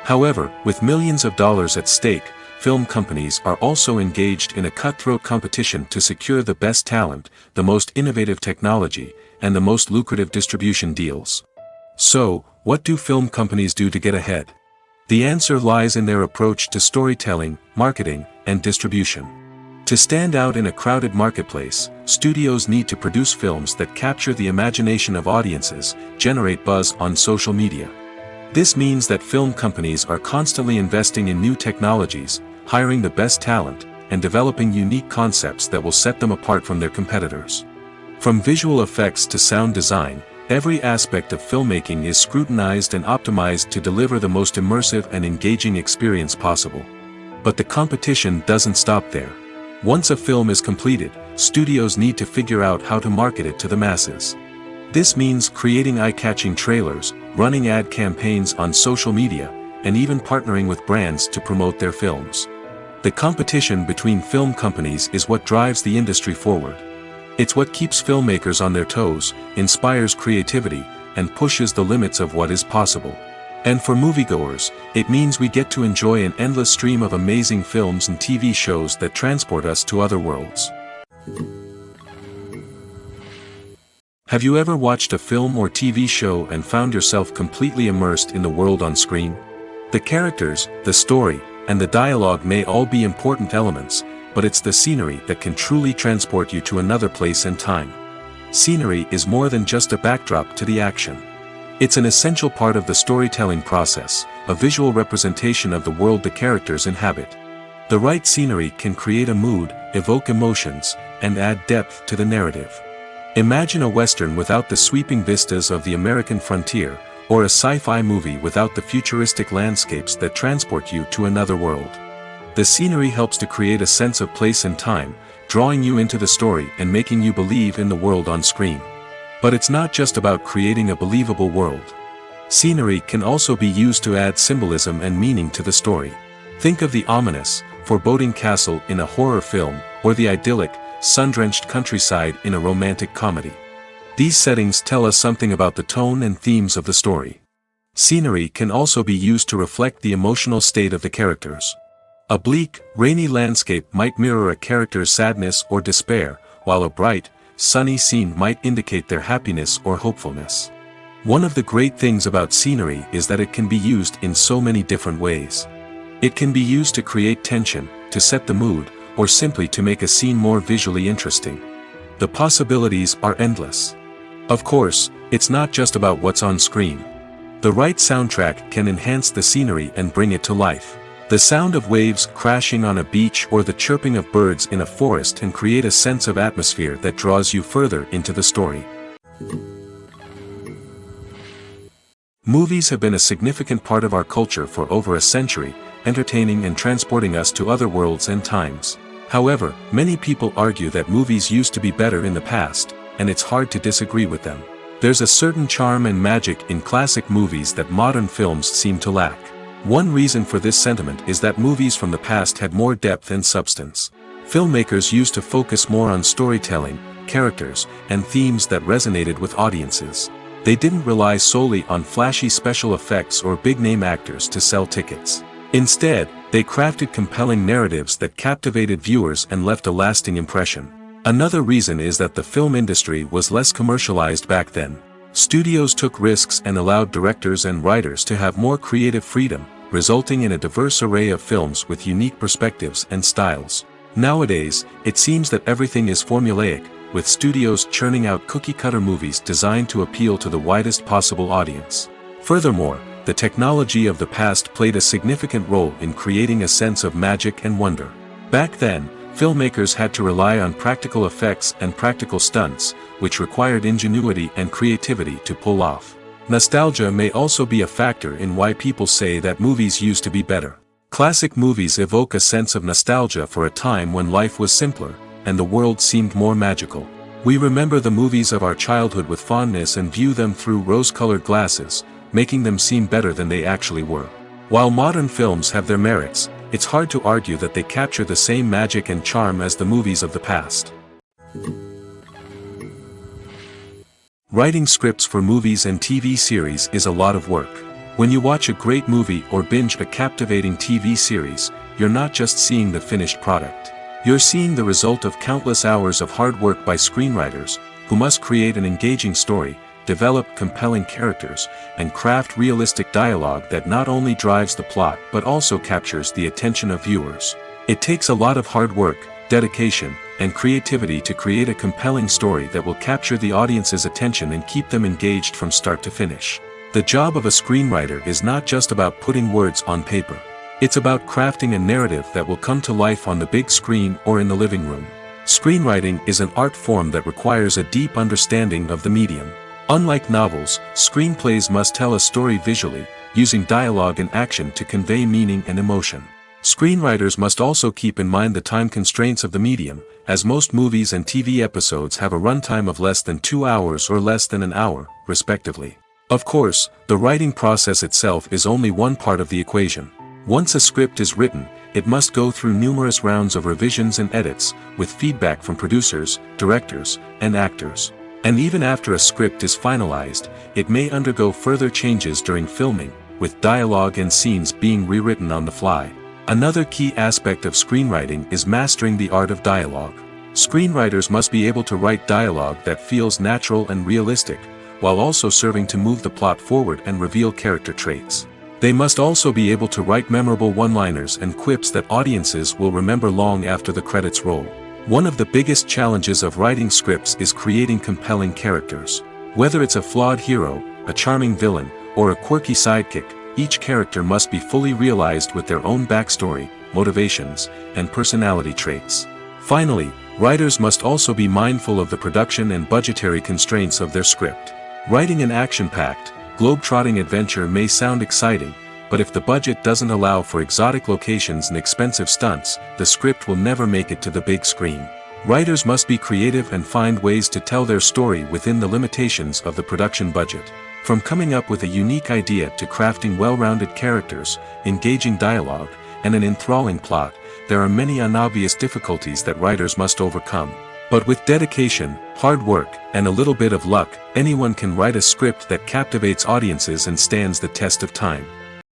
However, with millions of dollars at stake, film companies are also engaged in a cutthroat competition to secure the best talent, the most innovative technology, and the most lucrative distribution deals. So, what do film companies do to get ahead? The answer lies in their approach to storytelling, marketing, and distribution. To stand out in a crowded marketplace, studios need to produce films that capture the imagination of audiences, generate buzz on social media. This means that film companies are constantly investing in new technologies, hiring the best talent, and developing unique concepts that will set them apart from their competitors. From visual effects to sound design, every aspect of filmmaking is scrutinized and optimized to deliver the most immersive and engaging experience possible. But the competition doesn't stop there. Once a film is completed, studios need to figure out how to market it to the masses. This means creating eye-catching trailers, running ad campaigns on social media, and even partnering with brands to promote their films. The competition between film companies is what drives the industry forward. It's what keeps filmmakers on their toes, inspires creativity, and pushes the limits of what is possible. And for moviegoers, it means we get to enjoy an endless stream of amazing films and TV shows that transport us to other worlds. Have you ever watched a film or TV show and found yourself completely immersed in the world on screen? The characters, the story, and the dialogue may all be important elements, but it's the scenery that can truly transport you to another place and time. Scenery is more than just a backdrop to the action. It's an essential part of the storytelling process, a visual representation of the world the characters inhabit. The right scenery can create a mood, evoke emotions, and add depth to the narrative. Imagine a Western without the sweeping vistas of the American frontier, or a sci-fi movie without the futuristic landscapes that transport you to another world. The scenery helps to create a sense of place and time, drawing you into the story and making you believe in the world on screen. But it's not just about creating a believable world. Scenery can also be used to add symbolism and meaning to the story. Think of the ominous, foreboding castle in a horror film, or the idyllic, sun-drenched countryside in a romantic comedy. These settings tell us something about the tone and themes of the story. Scenery can also be used to reflect the emotional state of the characters. A bleak, rainy landscape might mirror a character's sadness or despair, while a bright, sunny scene might indicate their happiness or hopefulness. One of the great things about scenery is that it can be used in so many different ways. It can be used to create tension, to set the mood, or simply to make a scene more visually interesting. The possibilities are endless. Of course, it's not just about what's on screen. The right soundtrack can enhance the scenery and bring it to life. The sound of waves crashing on a beach or the chirping of birds in a forest can create a sense of atmosphere that draws you further into the story. Movies have been a significant part of our culture for over a century, entertaining and transporting us to other worlds and times. However, many people argue that movies used to be better in the past, and it's hard to disagree with them. There's a certain charm and magic in classic movies that modern films seem to lack. One reason for this sentiment is that movies from the past had more depth and substance. Filmmakers used to focus more on storytelling, characters, and themes that resonated with audiences. They didn't rely solely on flashy special effects or big-name actors to sell tickets. Instead, they crafted compelling narratives that captivated viewers and left a lasting impression. Another reason is that the film industry was less commercialized back then. Studios took risks and allowed directors and writers to have more creative freedom, resulting in a diverse array of films with unique perspectives and styles. Nowadays, it seems that everything is formulaic, with studios churning out cookie-cutter movies designed to appeal to the widest possible audience. Furthermore, the technology of the past played a significant role in creating a sense of magic and wonder. Back then, filmmakers had to rely on practical effects and practical stunts, which required ingenuity and creativity to pull off. Nostalgia may also be a factor in why people say that movies used to be better. Classic movies evoke a sense of nostalgia for a time when life was simpler, and the world seemed more magical. We remember the movies of our childhood with fondness and view them through rose-colored glasses, making them seem better than they actually were. While modern films have their merits, it's hard to argue that they capture the same magic and charm as the movies of the past. Writing scripts for movies and TV series is a lot of work. When you watch a great movie or binge a captivating TV series, you're not just seeing the finished product. You're seeing the result of countless hours of hard work by screenwriters, who must create an engaging story, develop compelling characters, and craft realistic dialogue that not only drives the plot but also captures the attention of viewers. It takes a lot of hard work, dedication, and creativity to create a compelling story that will capture the audience's attention and keep them engaged from start to finish. The job of a screenwriter is not just about putting words on paper. It's about crafting a narrative that will come to life on the big screen or in the living room. Screenwriting is an art form that requires a deep understanding of the medium. Unlike novels, screenplays must tell a story visually, using dialogue and action to convey meaning and emotion. Screenwriters must also keep in mind the time constraints of the medium, as most movies and TV episodes have a runtime of less than 2 hours or less than an hour, respectively. Of course, the writing process itself is only one part of the equation. Once a script is written, it must go through numerous rounds of revisions and edits, with feedback from producers, directors, and actors. And even after a script is finalized, it may undergo further changes during filming, with dialogue and scenes being rewritten on the fly. Another key aspect of screenwriting is mastering the art of dialogue. Screenwriters must be able to write dialogue that feels natural and realistic, while also serving to move the plot forward and reveal character traits. They must also be able to write memorable one-liners and quips that audiences will remember long after the credits roll. One of the biggest challenges of writing scripts is creating compelling characters. Whether it's a flawed hero, a charming villain, or a quirky sidekick, each character must be fully realized with their own backstory, motivations, and personality traits. Finally, writers must also be mindful of the production and budgetary constraints of their script. Writing an action-packed, globe-trotting adventure may sound exciting, but if the budget doesn't allow for exotic locations and expensive stunts, the script will never make it to the big screen. Writers must be creative and find ways to tell their story within the limitations of the production budget. From coming up with a unique idea to crafting well-rounded characters, engaging dialogue, and an enthralling plot, there are many unobvious difficulties that writers must overcome. But with dedication, hard work, and a little bit of luck, anyone can write a script that captivates audiences and stands the test of time.